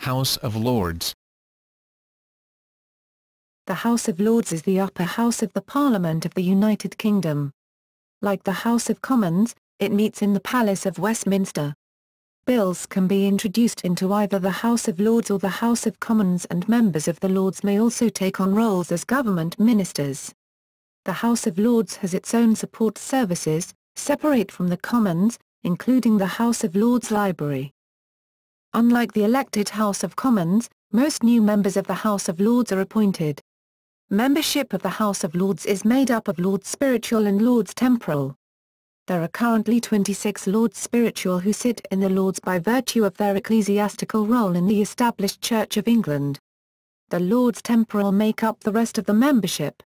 House of Lords. The House of Lords is the upper house of the Parliament of the United Kingdom. Like the House of Commons, it meets in the Palace of Westminster. Bills can be introduced into either the House of Lords or the House of Commons, and members of the Lords may also take on roles as government ministers. The House of Lords has its own support services, separate from the Commons, including the House of Lords Library. Unlike the elected House of Commons, most new members of the House of Lords are appointed. Membership of the House of Lords is made up of Lords Spiritual and Lords Temporal. There are currently 26 Lords Spiritual who sit in the Lords by virtue of their ecclesiastical role in the established Church of England. The Lords Temporal make up the rest of the membership.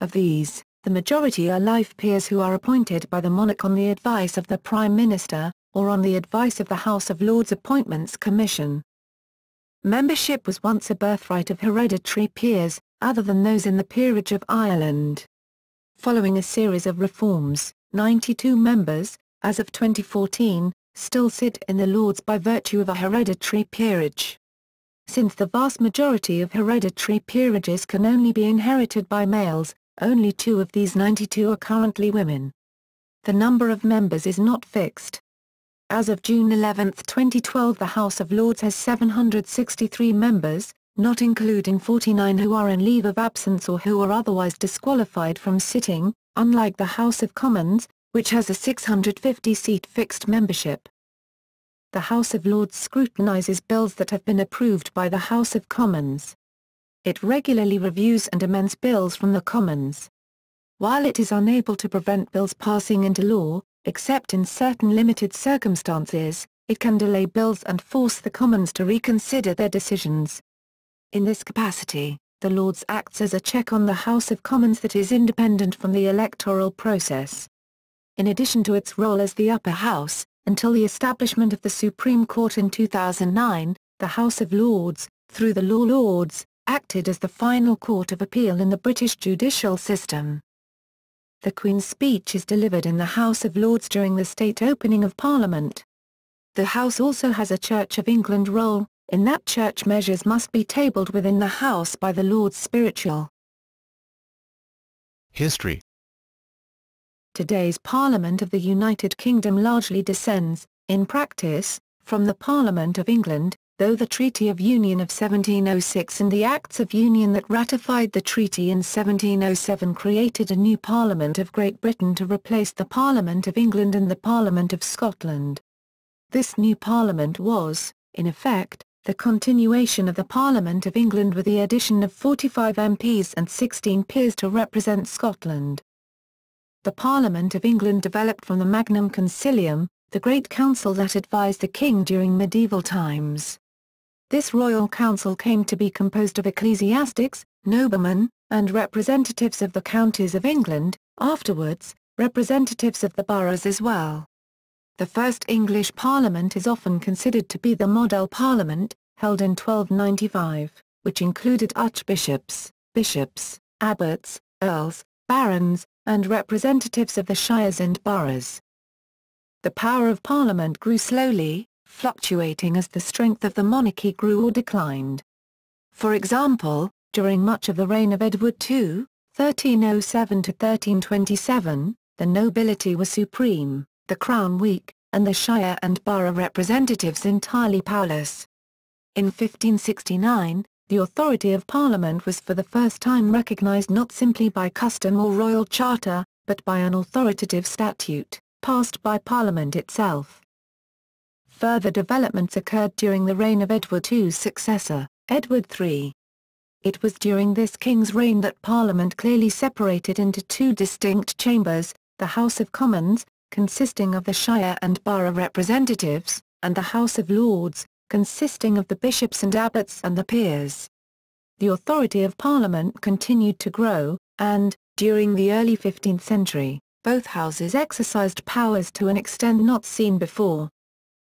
Of these, the majority are life peers who are appointed by the monarch on the advice of the Prime Minister, or on the advice of the House of Lords Appointments Commission. Membership was once a birthright of hereditary peers, other than those in the Peerage of Ireland. Following a series of reforms, 92 members, as of 2014, still sit in the Lords by virtue of a hereditary peerage. Since the vast majority of hereditary peerages can only be inherited by males, only 2 of these 92 are currently women. The number of members is not fixed. As of June 11, 2012, the House of Lords has 763 members, not including 49 who are in leave of absence or who are otherwise disqualified from sitting, unlike the House of Commons, which has a 650-seat fixed membership. The House of Lords scrutinizes bills that have been approved by the House of Commons. It regularly reviews and amends bills from the Commons. While it is unable to prevent bills passing into law, except in certain limited circumstances, it can delay bills and force the Commons to reconsider their decisions. In this capacity, the Lords acts as a check on the House of Commons that is independent from the electoral process. In addition to its role as the upper house, until the establishment of the Supreme Court in 2009, the House of Lords, through the Law Lords, acted as the final court of appeal in the British judicial system. The Queen's speech is delivered in the House of Lords during the state opening of Parliament. The House also has a Church of England role, in that church measures must be tabled within the House by the Lords Spiritual. History. Today's Parliament of the United Kingdom largely descends, in practice, from the Parliament of England, though the Treaty of Union of 1706 and the Acts of Union that ratified the treaty in 1707 created a new Parliament of Great Britain to replace the Parliament of England and the Parliament of Scotland. This new Parliament was, in effect, the continuation of the Parliament of England with the addition of 45 MPs and 16 peers to represent Scotland. The Parliament of England developed from the Magnum Concilium, the Great Council that advised the King during medieval times. This royal council came to be composed of ecclesiastics, noblemen, and representatives of the counties of England, afterwards, representatives of the boroughs as well. The first English Parliament is often considered to be the model Parliament, held in 1295, which included archbishops, bishops, abbots, earls, barons, and representatives of the shires and boroughs. The power of Parliament grew slowly, fluctuating as the strength of the monarchy grew or declined. For example, during much of the reign of Edward II, 1307 to 1327, the nobility was supreme, the crown weak, and the shire and borough representatives entirely powerless. In 1569, the authority of Parliament was for the first time recognised not simply by custom or royal charter, but by an authoritative statute, passed by Parliament itself. Further developments occurred during the reign of Edward II's successor, Edward III. It was during this king's reign that Parliament clearly separated into 2 distinct chambers, the House of Commons, consisting of the shire and borough representatives, and the House of Lords, consisting of the bishops and abbots and the peers. The authority of Parliament continued to grow, and, during the early 15th century, both houses exercised powers to an extent not seen before.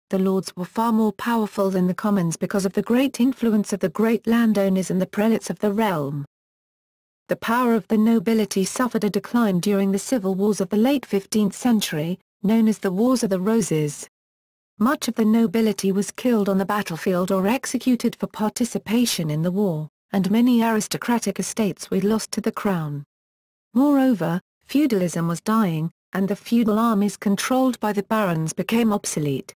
The Lords were far more powerful than the Commons because of the great influence of the great landowners and the prelates of the realm. The power of the nobility suffered a decline during the civil wars of the late 15th century, known as the Wars of the Roses. much of the nobility was killed on the battlefield or executed for participation in the war, and many aristocratic estates were lost to the crown. Moreover, feudalism was dying, and the feudal armies controlled by the barons became obsolete.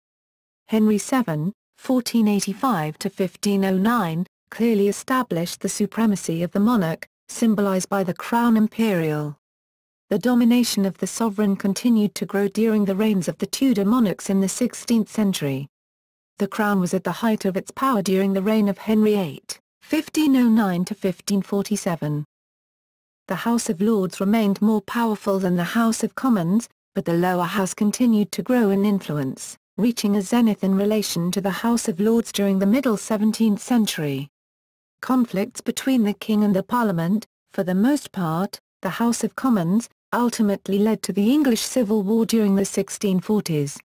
Henry VII, 1485–1509, clearly established the supremacy of the monarch, symbolized by the crown imperial. The domination of the sovereign continued to grow during the reigns of the Tudor monarchs in the 16th century. The crown was at the height of its power during the reign of Henry VIII, 1509–1547. The House of Lords remained more powerful than the House of Commons, but the lower house continued to grow in influence, reaching a zenith in relation to the House of Lords during the middle 17th century. Conflicts between the king and the parliament, for the most part, the House of Commons, ultimately led to the English Civil War during the 1640s.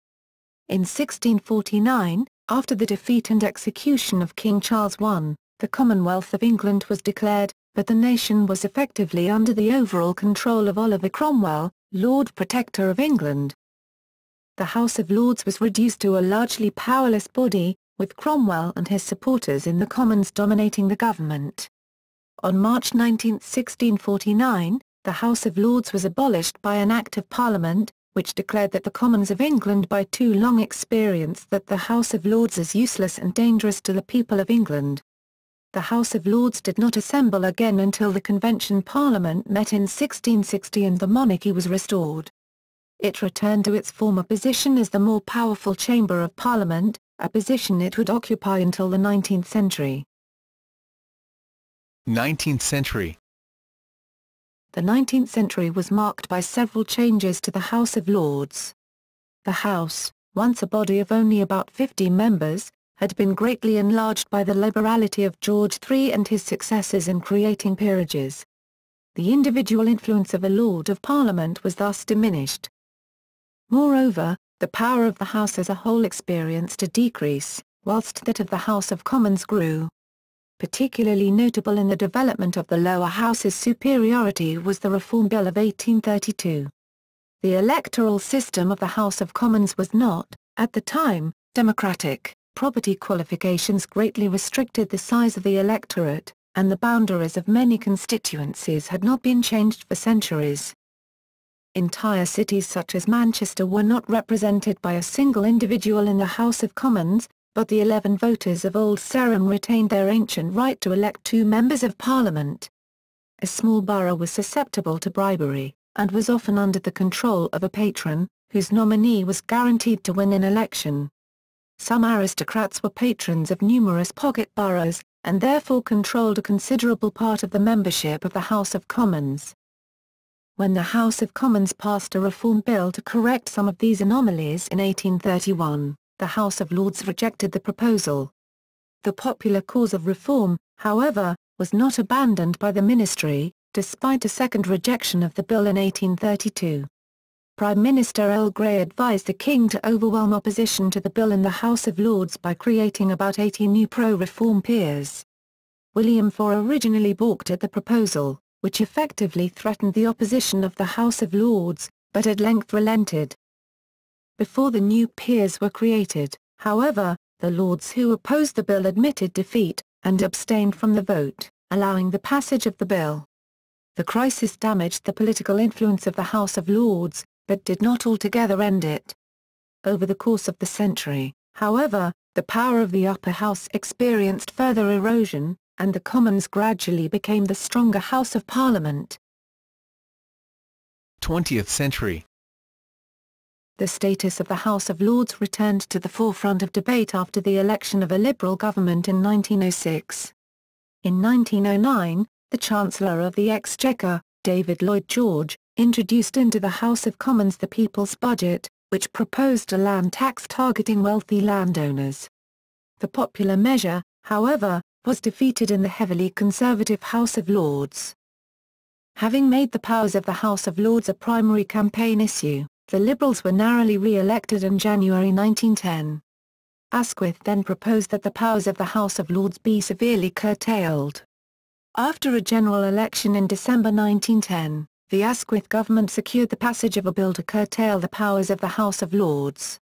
In 1649, after the defeat and execution of King Charles I, the Commonwealth of England was declared, but the nation was effectively under the overall control of Oliver Cromwell, Lord Protector of England. The House of Lords was reduced to a largely powerless body, with Cromwell and his supporters in the Commons dominating the government. On March 19, 1649, the House of Lords was abolished by an Act of Parliament, which declared that the Commons of England by too long experienced that the House of Lords is useless and dangerous to the people of England. The House of Lords did not assemble again until the Convention Parliament met in 1660 and the monarchy was restored. It returned to its former position as the more powerful Chamber of Parliament, a position it would occupy until the 19th century. 19th century. The 19th century was marked by several changes to the House of Lords. The House, once a body of only about 50 members, had been greatly enlarged by the liberality of George III and his successors in creating peerages. The individual influence of a Lord of Parliament was thus diminished. Moreover, the power of the House as a whole experienced a decrease, whilst that of the House of Commons grew. Particularly notable in the development of the lower house's superiority was the Reform Bill of 1832. The electoral system of the House of Commons was not, at the time, democratic. Property qualifications greatly restricted the size of the electorate, and the boundaries of many constituencies had not been changed for centuries. Entire cities such as Manchester were not represented by a single individual in the House of Commons, but the 11 voters of Old Sarum retained their ancient right to elect 2 members of Parliament. A small borough was susceptible to bribery, and was often under the control of a patron, whose nominee was guaranteed to win an election. Some aristocrats were patrons of numerous pocket boroughs, and therefore controlled a considerable part of the membership of the House of Commons. When the House of Commons passed a reform bill to correct some of these anomalies in 1831, the House of Lords rejected the proposal. The popular cause of reform, however, was not abandoned by the ministry, despite a second rejection of the bill in 1832. Prime Minister Earl Grey advised the King to overwhelm opposition to the bill in the House of Lords by creating about 80 new pro-reform peers. William IV originally balked at the proposal, which effectively threatened the opposition of the House of Lords, but at length relented. Before the new peers were created, however, the Lords who opposed the bill admitted defeat, and abstained from the vote, allowing the passage of the bill. The crisis damaged the political influence of the House of Lords, but did not altogether end it. Over the course of the century, however, the power of the upper house experienced further erosion, and the Commons gradually became the stronger House of Parliament. 20th century. The status of the House of Lords returned to the forefront of debate after the election of a Liberal government in 1906. In 1909, the Chancellor of the Exchequer, David Lloyd George, introduced into the House of Commons the People's Budget, which proposed a land tax targeting wealthy landowners. The popular measure, however, was defeated in the heavily conservative House of Lords. Having made the powers of the House of Lords a primary campaign issue, the Liberals were narrowly re-elected in January 1910. Asquith then proposed that the powers of the House of Lords be severely curtailed. After a general election in December 1910, the Asquith government secured the passage of a bill to curtail the powers of the House of Lords.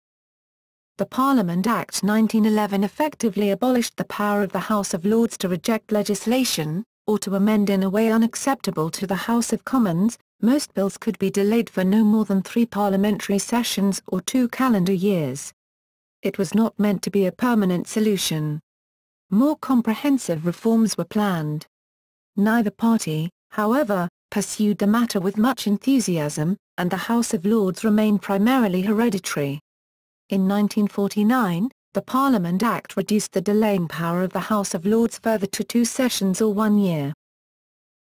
The Parliament Act 1911 effectively abolished the power of the House of Lords to reject legislation, or to amend in a way unacceptable to the House of Commons. Most bills could be delayed for no more than 3 parliamentary sessions or 2 calendar years. It was not meant to be a permanent solution. More comprehensive reforms were planned. Neither party, however, pursued the matter with much enthusiasm, and the House of Lords remained primarily hereditary. In 1949, the Parliament Act reduced the delaying power of the House of Lords further to 2 sessions or 1 year.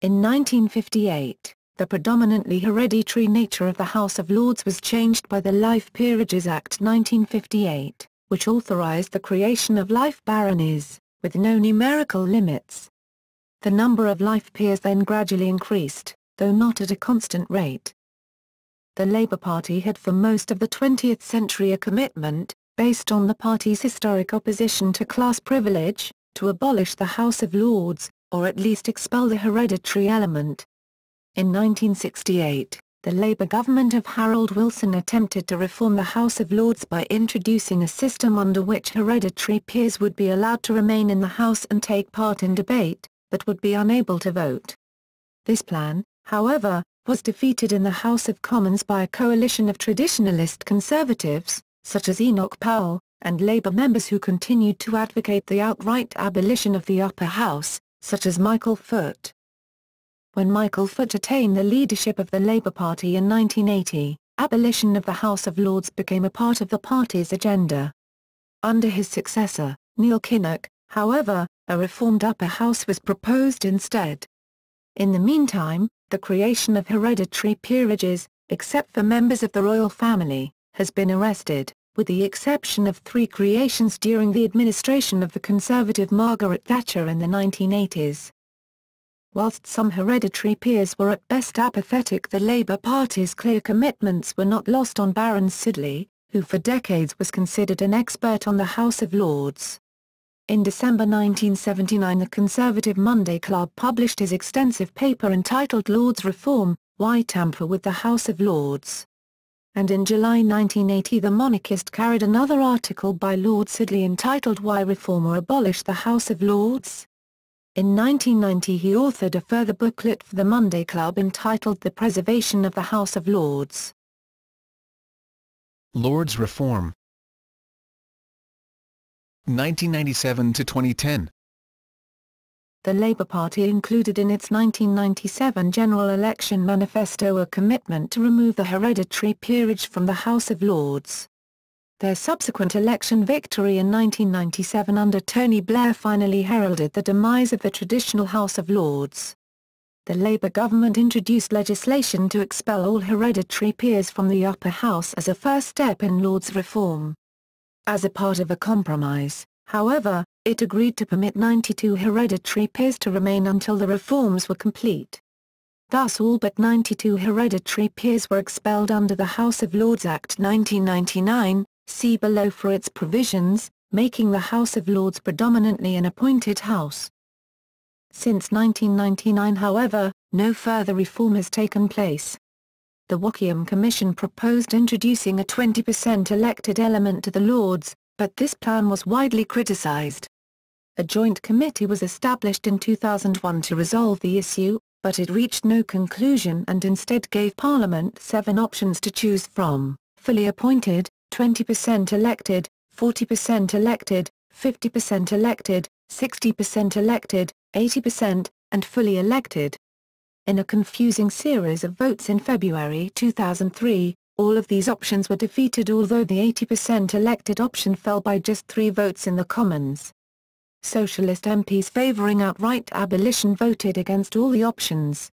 In 1958, the predominantly hereditary nature of the House of Lords was changed by the Life Peerages Act 1958, which authorised the creation of life baronies, with no numerical limits. The number of life peers then gradually increased, though not at a constant rate. The Labour Party had for most of the 20th century a commitment, based on the party's historic opposition to class privilege, to abolish the House of Lords, or at least expel the hereditary element. In 1968, the Labour government of Harold Wilson attempted to reform the House of Lords by introducing a system under which hereditary peers would be allowed to remain in the House and take part in debate, but would be unable to vote. This plan, however, was defeated in the House of Commons by a coalition of traditionalist conservatives, such as Enoch Powell, and Labour members who continued to advocate the outright abolition of the upper house, such as Michael Foot. When Michael Foot attained the leadership of the Labour Party in 1980, abolition of the House of Lords became a part of the party's agenda. Under his successor, Neil Kinnock, however, a reformed upper house was proposed instead. In the meantime, the creation of hereditary peerages, except for members of the royal family, has been arrested, with the exception of 3 creations during the administration of the Conservative Margaret Thatcher in the 1980s. Whilst some hereditary peers were at best apathetic, the Labour Party's clear commitments were not lost on Baron Siddeley, who for decades was considered an expert on the House of Lords. In December 1979, the Conservative Monday Club published his extensive paper entitled Lords Reform, Why Tamper with the House of Lords? And in July 1980 the monarchist carried another article by Lord Siddeley entitled Why Reform or Abolish the House of Lords? In 1990 he authored a further booklet for the Monday Club entitled The Preservation of the House of Lords. Lords Reform 1997 to 2010. The Labour Party included in its 1997 general election manifesto a commitment to remove the hereditary peerage from the House of Lords. Their subsequent election victory in 1997 under Tony Blair finally heralded the demise of the traditional House of Lords. The Labour government introduced legislation to expel all hereditary peers from the upper house as a first step in Lords reform. As a part of a compromise, however, it agreed to permit 92 hereditary peers to remain until the reforms were complete. Thus all but 92 hereditary peers were expelled under the House of Lords Act 1999, see below for its provisions, making the House of Lords predominantly an appointed house. Since 1999 however, no further reform has taken place. The Waukegan Commission proposed introducing a 20% elected element to the Lords, but this plan was widely criticised. A joint committee was established in 2001 to resolve the issue, but it reached no conclusion and instead gave Parliament 7 options to choose from: fully appointed, 20% elected, 40% elected, 50% elected, 60% elected, 80%, and fully elected. In a confusing series of votes in February 2003, all of these options were defeated, although the 80% elected option fell by just 3 votes in the Commons. Socialist MPs favouring outright abolition voted against all the options.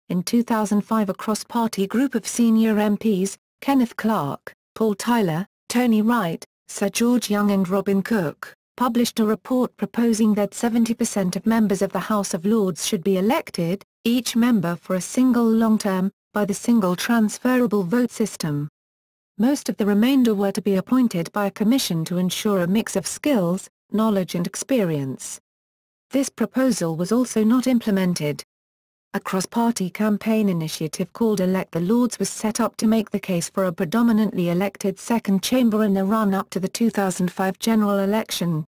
In 2005 a cross-party group of senior MPs, Kenneth Clarke, Paul Tyler, Tony Wright, Sir George Young and Robin Cook, published a report proposing that 70% of members of the House of Lords should be elected, each member for a single long term, by the single transferable vote system. Most of the remainder were to be appointed by a commission to ensure a mix of skills, knowledge and experience. This proposal was also not implemented. a cross-party campaign initiative called Elect the Lords was set up to make the case for a predominantly elected second chamber in the run-up to the 2005 general election.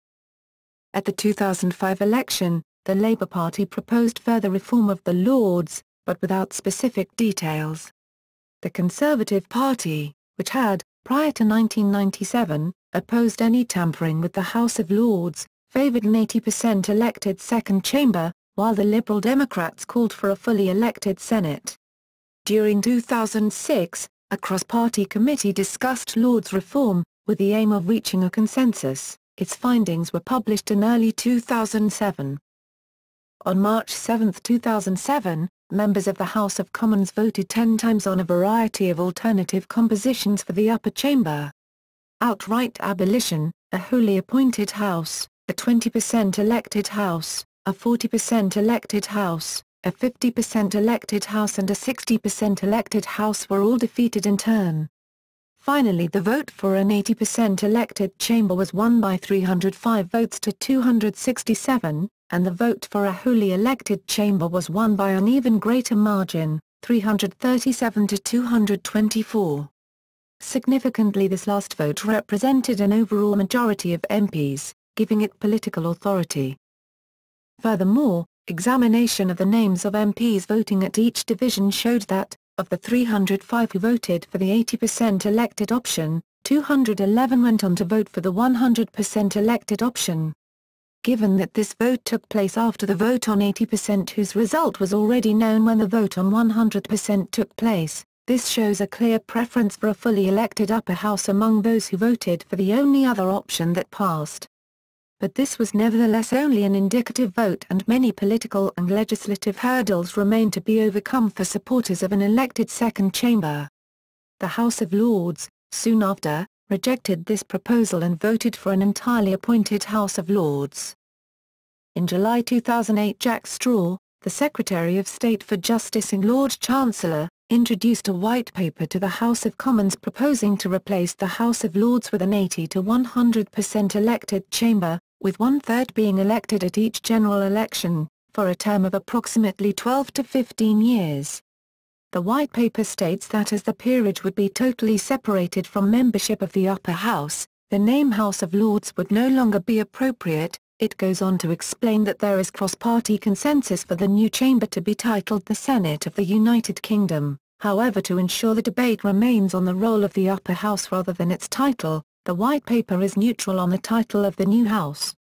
At the 2005 election, the Labour Party proposed further reform of the Lords, but without specific details. The Conservative Party, which had, prior to 1997, opposed any tampering with the House of Lords, favoured an 80% elected second chamber, while the Liberal Democrats called for a fully elected Senate. During 2006, a cross-party committee discussed Lords reform, with the aim of reaching a consensus. Its findings were published in early 2007. On March 7, 2007, members of the House of Commons voted 10 times on a variety of alternative compositions for the upper chamber. Outright abolition, a wholly appointed House, a 20% elected House, a 40% elected House, a 50% elected House and a 60% elected House were all defeated in turn. Finally, the vote for an 80% elected chamber was won by 305 votes to 267, and the vote for a wholly elected chamber was won by an even greater margin, 337 to 224. Significantly, this last vote represented an overall majority of MPs, giving it political authority. Furthermore, examination of the names of MPs voting at each division showed that, of the 305 who voted for the 80% elected option, 211 went on to vote for the 100% elected option. Given that this vote took place after the vote on 80%, whose result was already known when the vote on 100% took place, this shows a clear preference for a fully elected upper house among those who voted for the only other option that passed. But this was nevertheless only an indicative vote, and many political and legislative hurdles remain to be overcome for supporters of an elected second chamber. The House of Lords, soon after, rejected this proposal and voted for an entirely appointed House of Lords. In July 2008, Jack Straw, the Secretary of State for Justice and Lord Chancellor, introduced a white paper to the House of Commons proposing to replace the House of Lords with an 80 to 100% elected chamber, with 1/3 being elected at each general election, for a term of approximately 12 to 15 years. The white paper states that as the peerage would be totally separated from membership of the upper house, the name House of Lords would no longer be appropriate. It goes on to explain that there is cross-party consensus for the new chamber to be titled the Senate of the United Kingdom. However, to ensure the debate remains on the role of the upper house rather than its title, the white paper is neutral on the title of the new house.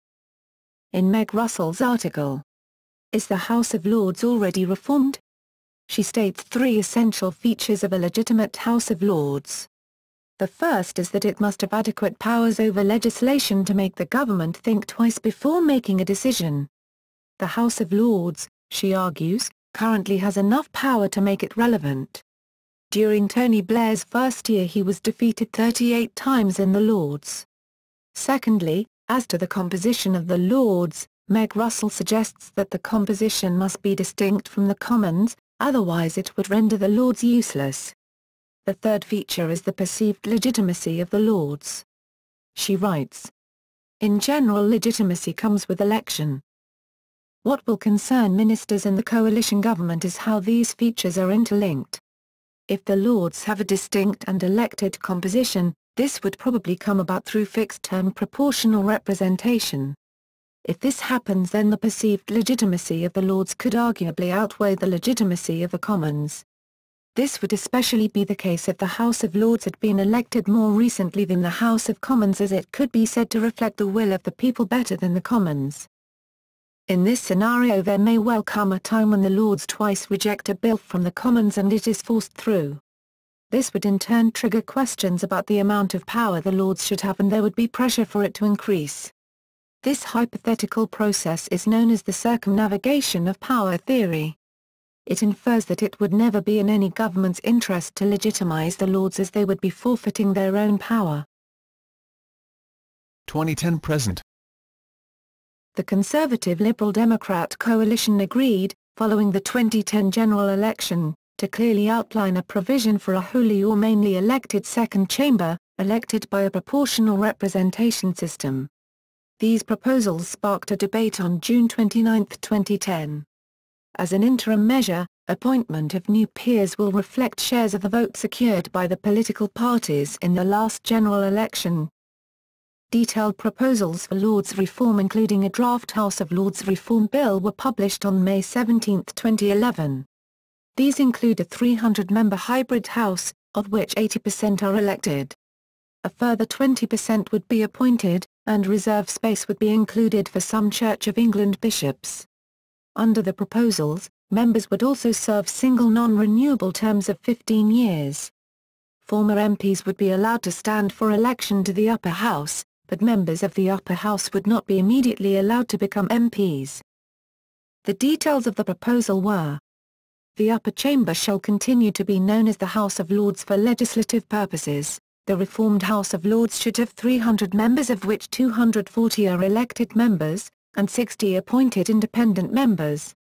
In Meg Russell's article, "Is the House of Lords already reformed?" she states 3 essential features of a legitimate House of Lords. The first is that it must have adequate powers over legislation to make the government think twice before making a decision. The House of Lords, she argues, currently has enough power to make it relevant. During Tony Blair's first year he was defeated 38 times in the Lords. Secondly, as to the composition of the Lords, Meg Russell suggests that the composition must be distinct from the Commons, otherwise it would render the Lords useless. The third feature is the perceived legitimacy of the Lords. She writes, "In general, legitimacy comes with election. What will concern ministers in the coalition government is how these features are interlinked. If the Lords have a distinct and elected composition, this would probably come about through fixed-term proportional representation. If this happens, then the perceived legitimacy of the Lords could arguably outweigh the legitimacy of the Commons. This would especially be the case if the House of Lords had been elected more recently than the House of Commons, as it could be said to reflect the will of the people better than the Commons. In this scenario there may well come a time when the Lords twice reject a bill from the Commons and it is forced through. This would in turn trigger questions about the amount of power the Lords should have, and there would be pressure for it to increase. This hypothetical process is known as the circumnavigation of power theory. It infers that it would never be in any government's interest to legitimize the Lords, as they would be forfeiting their own power. 2010-present. The Conservative Liberal Democrat coalition agreed, following the 2010 general election, to clearly outline a provision for a wholly or mainly elected second chamber, elected by a proportional representation system. These proposals sparked a debate on June 29, 2010. As an interim measure, appointment of new peers will reflect shares of the vote secured by the political parties in the last general election. Detailed proposals for Lords reform including a draft House of Lords reform bill were published on May 17, 2011. These include a 300-member hybrid House, of which 80% are elected. A further 20% would be appointed, and reserve space would be included for some Church of England bishops. Under the proposals, members would also serve single non-renewable terms of 15 years. Former MPs would be allowed to stand for election to the upper house, but members of the upper house would not be immediately allowed to become MPs. The details of the proposal were: the upper chamber shall continue to be known as the House of Lords for legislative purposes. The reformed House of Lords should have 300 members, of which 240 are elected members, and 60 appointed independent members.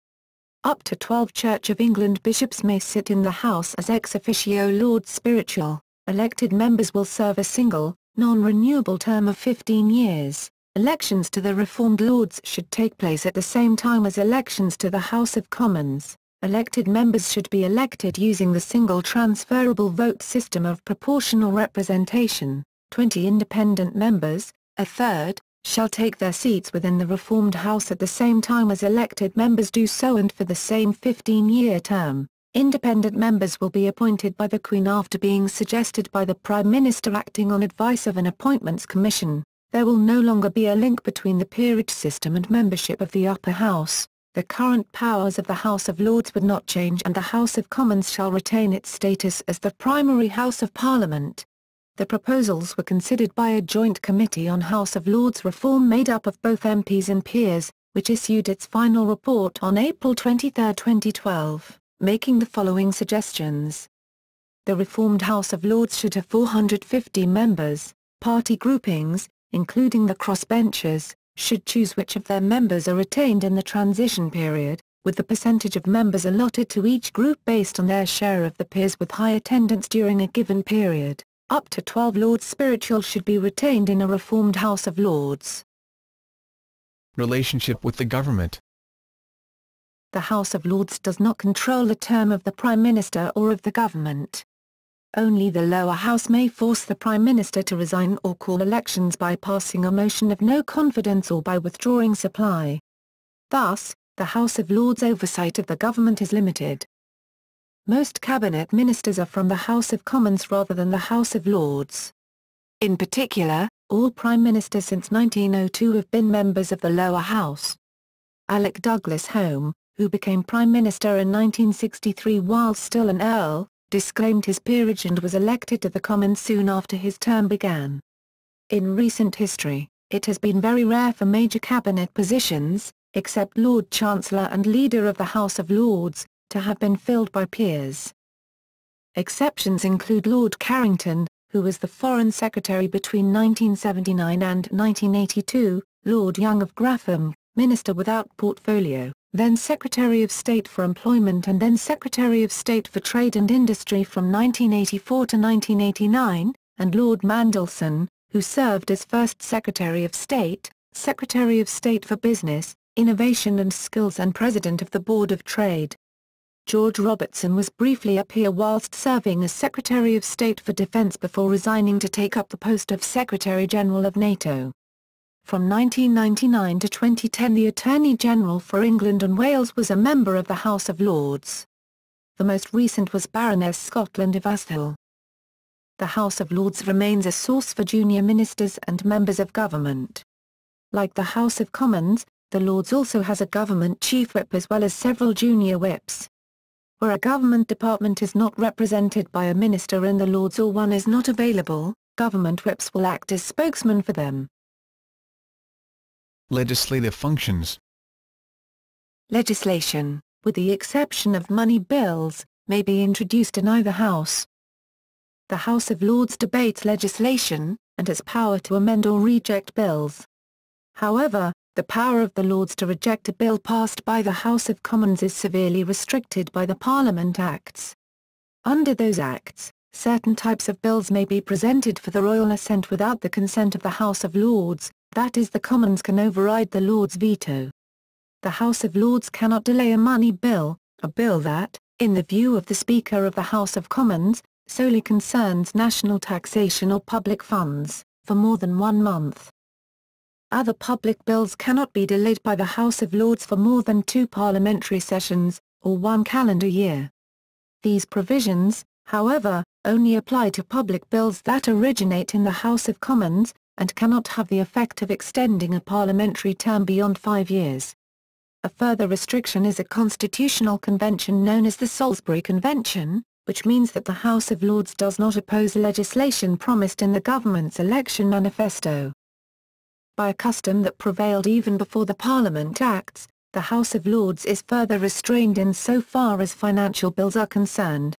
Up to 12 Church of England bishops may sit in the House as ex officio Lords Spiritual. Elected members will serve a single, non-renewable term of 15 years. Elections to the Reformed Lords should take place at the same time as elections to the House of Commons. Elected members should be elected using the single transferable vote system of proportional representation. 20 independent members, a third, shall take their seats within the Reformed House at the same time as elected members do so and for the same 15-year term. Independent members will be appointed by the Queen after being suggested by the Prime Minister acting on advice of an Appointments Commission. There will no longer be a link between the peerage system and membership of the upper house. The current powers of the House of Lords would not change and the House of Commons shall retain its status as the primary House of Parliament. The proposals were considered by a joint committee on House of Lords reform made up of both MPs and peers, which issued its final report on April 23, 2012. Making the following suggestions. The reformed House of Lords should have 450 members. Party groupings, including the crossbenchers, should choose which of their members are retained in the transition period, with the percentage of members allotted to each group based on their share of the peers with high attendance during a given period. Up to 12 Lords Spiritual should be retained in a reformed House of Lords. Relationship with the government. The House of Lords does not control the term of the Prime Minister or of the government. Only the lower house may force the Prime Minister to resign or call elections by passing a motion of no confidence or by withdrawing supply. Thus, the House of Lords' oversight of the government is limited. Most cabinet ministers are from the House of Commons rather than the House of Lords. In particular, all Prime Ministers since 1902 have been members of the lower house. Alec Douglas Home, who became Prime Minister in 1963 while still an Earl, disclaimed his peerage and was elected to the Commons soon after his term began. In recent history, it has been very rare for major cabinet positions, except Lord Chancellor and Leader of the House of Lords, to have been filled by peers. Exceptions include Lord Carrington, who was the Foreign Secretary between 1979 and 1982, Lord Young of Graffham, Minister without portfolio, then Secretary of State for Employment and then Secretary of State for Trade and Industry from 1984 to 1989, and Lord Mandelson, who served as first Secretary of State, Secretary of State for Business, Innovation and Skills and President of the Board of Trade. George Robertson was briefly a peer whilst serving as Secretary of State for Defence before resigning to take up the post of Secretary-General of NATO. From 1999 to 2010 the Attorney General for England and Wales was a member of the House of Lords. The most recent was Baroness Scotland of Asphill. The House of Lords remains a source for junior ministers and members of government. Like the House of Commons, the Lords also has a government chief whip as well as several junior whips. Where a government department is not represented by a minister in the Lords or one is not available, government whips will act as spokesmen for them. Legislative functions. Legislation, with the exception of money bills, may be introduced in either house. The House of Lords debates legislation, and has power to amend or reject bills. However, the power of the Lords to reject a bill passed by the House of Commons is severely restricted by the Parliament Acts. Under those Acts, certain types of bills may be presented for the royal assent without the consent of the House of Lords, that is the Commons can override the Lords' veto. The House of Lords cannot delay a money bill, a bill that, in the view of the Speaker of the House of Commons, solely concerns national taxation or public funds, for more than 1 month. Other public bills cannot be delayed by the House of Lords for more than 2 parliamentary sessions, or 1 calendar year. These provisions, however, only apply to public bills that originate in the House of Commons, and cannot have the effect of extending a parliamentary term beyond 5 years. A further restriction is a constitutional convention known as the Salisbury Convention, which means that the House of Lords does not oppose legislation promised in the government's election manifesto. By a custom that prevailed even before the Parliament Acts, the House of Lords is further restrained in so far as financial bills are concerned.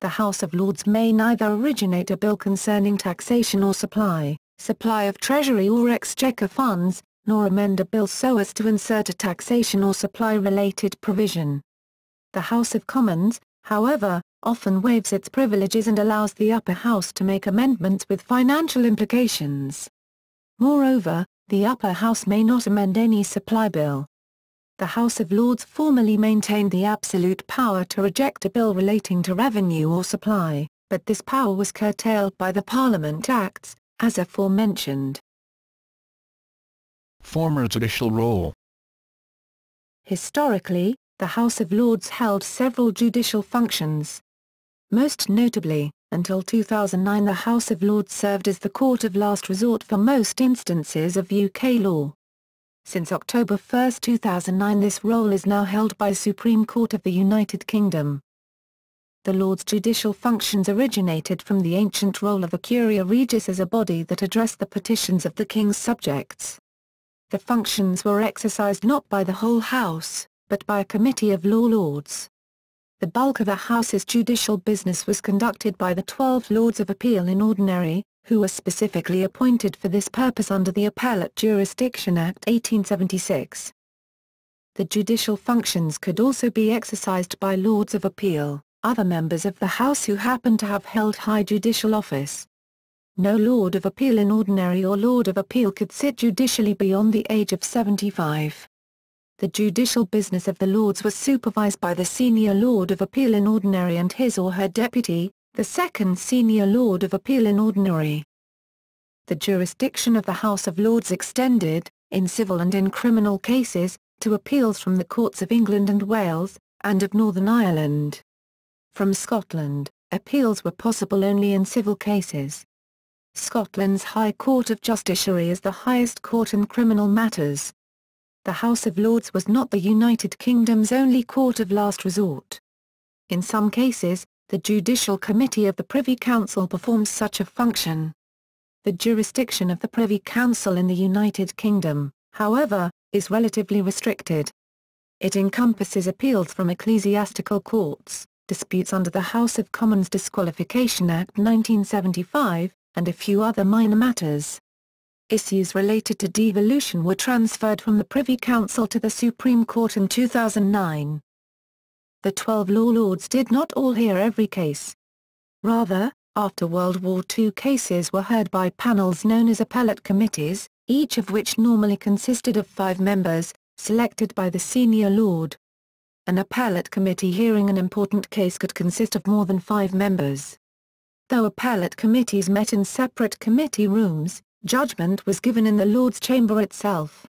The House of Lords may neither originate a bill concerning taxation or supply of Treasury or Exchequer funds, nor amend a bill so as to insert a taxation or supply-related provision. The House of Commons, however, often waives its privileges and allows the upper house to make amendments with financial implications. Moreover, the upper house may not amend any supply bill. The House of Lords formerly maintained the absolute power to reject a bill relating to revenue or supply, but this power was curtailed by the Parliament Acts, as aforementioned. Former judicial role. Historically, the House of Lords held several judicial functions. Most notably, until 2009 the House of Lords served as the court of last resort for most instances of UK law. Since October 1, 2009 this role is now held by the Supreme Court of the United Kingdom. The Lords' judicial functions originated from the ancient role of the Curia Regis as a body that addressed the petitions of the King's subjects. The functions were exercised not by the whole House, but by a committee of law lords. The bulk of the House's judicial business was conducted by the 12 Lords of Appeal in Ordinary, who were specifically appointed for this purpose under the Appellate Jurisdiction Act 1876. The judicial functions could also be exercised by Lords of Appeal, other members of the House who happened to have held high judicial office. No Lord of Appeal in Ordinary or Lord of Appeal could sit judicially beyond the age of 75. The judicial business of the Lords was supervised by the Senior Lord of Appeal in Ordinary and his or her deputy, the second Senior Lord of Appeal in Ordinary. The jurisdiction of the House of Lords extended, in civil and in criminal cases, to appeals from the courts of England and Wales, and of Northern Ireland. From Scotland, appeals were possible only in civil cases. Scotland's High Court of Justiciary is the highest court in criminal matters. The House of Lords was not the United Kingdom's only court of last resort. In some cases, the Judicial Committee of the Privy Council performs such a function. The jurisdiction of the Privy Council in the United Kingdom, however, is relatively restricted. It encompasses appeals from ecclesiastical courts, disputes under the House of Commons Disqualification Act 1975, and a few other minor matters. Issues related to devolution were transferred from the Privy Council to the Supreme Court in 2009. The 12 law lords did not all hear every case. Rather, after World War II cases were heard by panels known as appellate committees, each of which normally consisted of 5 members, selected by the senior lord. An appellate committee hearing an important case could consist of more than 5 members. Though appellate committees met in separate committee rooms, judgment was given in the Lords' Chamber itself.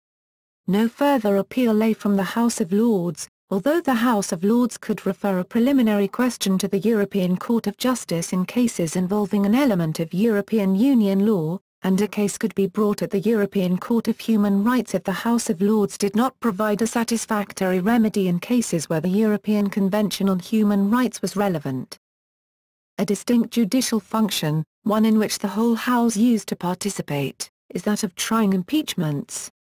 No further appeal lay from the House of Lords, although the House of Lords could refer a preliminary question to the European Court of Justice in cases involving an element of European Union law, and a case could be brought at the European Court of Human Rights if the House of Lords did not provide a satisfactory remedy in cases where the European Convention on Human Rights was relevant. A distinct judicial function, one in which the whole House used to participate, is that of trying impeachments.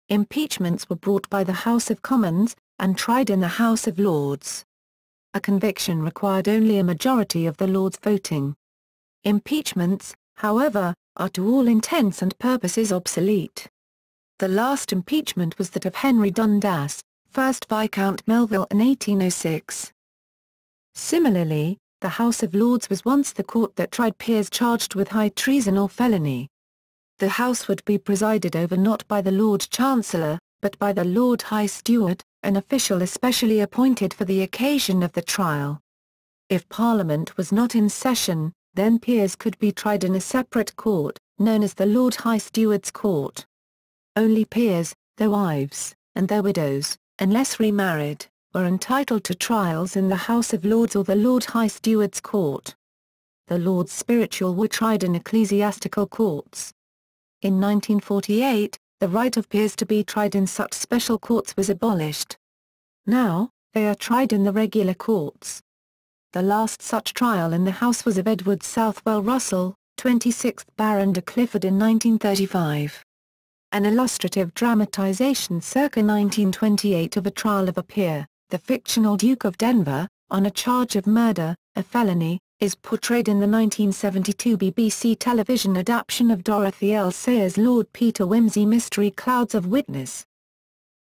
Impeachments were brought by the House of Commons, and tried in the House of Lords. A conviction required only a majority of the Lords voting. Impeachments, however, are to all intents and purposes obsolete. The last impeachment was that of Henry Dundas, 1st Viscount Melville in 1806. Similarly, the House of Lords was once the court that tried peers charged with high treason or felony. The House would be presided over not by the Lord Chancellor, but by the Lord High Steward, an official especially appointed for the occasion of the trial. If Parliament was not in session, then peers could be tried in a separate court, known as the Lord High Steward's Court. Only peers, their wives, and their widows, unless remarried, were entitled to trials in the House of Lords or the Lord High Steward's Court. The Lords Spiritual were tried in ecclesiastical courts. In 1948, the right of peers to be tried in such special courts was abolished. Now, they are tried in the regular courts. The last such trial in the House was of Edward Southwell Russell, 26th Baron de Clifford in 1935. An illustrative dramatization circa 1928 of a trial of a peer, the fictional Duke of Denver, on a charge of murder, a felony, is portrayed in the 1972 BBC television adaptation of Dorothy L. Sayers' Lord Peter Wimsey mystery Clouds of Witness.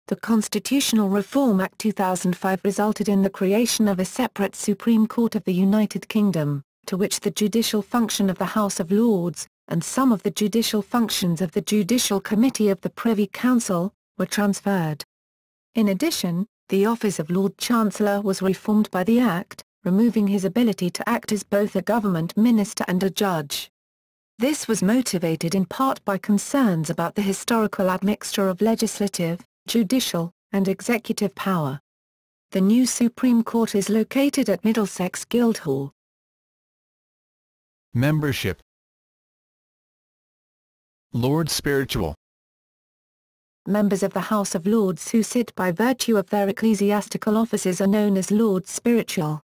The Constitutional Reform Act 2005 resulted in the creation of a separate Supreme Court of the United Kingdom, to which the judicial function of the House of Lords, and some of the judicial functions of the Judicial Committee of the Privy Council, were transferred. In addition, the office of Lord Chancellor was reformed by the Act, removing his ability to act as both a government minister and a judge. This was motivated in part by concerns about the historical admixture of legislative, judicial, and executive power. The new Supreme Court is located at Middlesex Guildhall. Membership. Lord Spiritual. Members of the House of Lords who sit by virtue of their ecclesiastical offices are known as Lords Spiritual.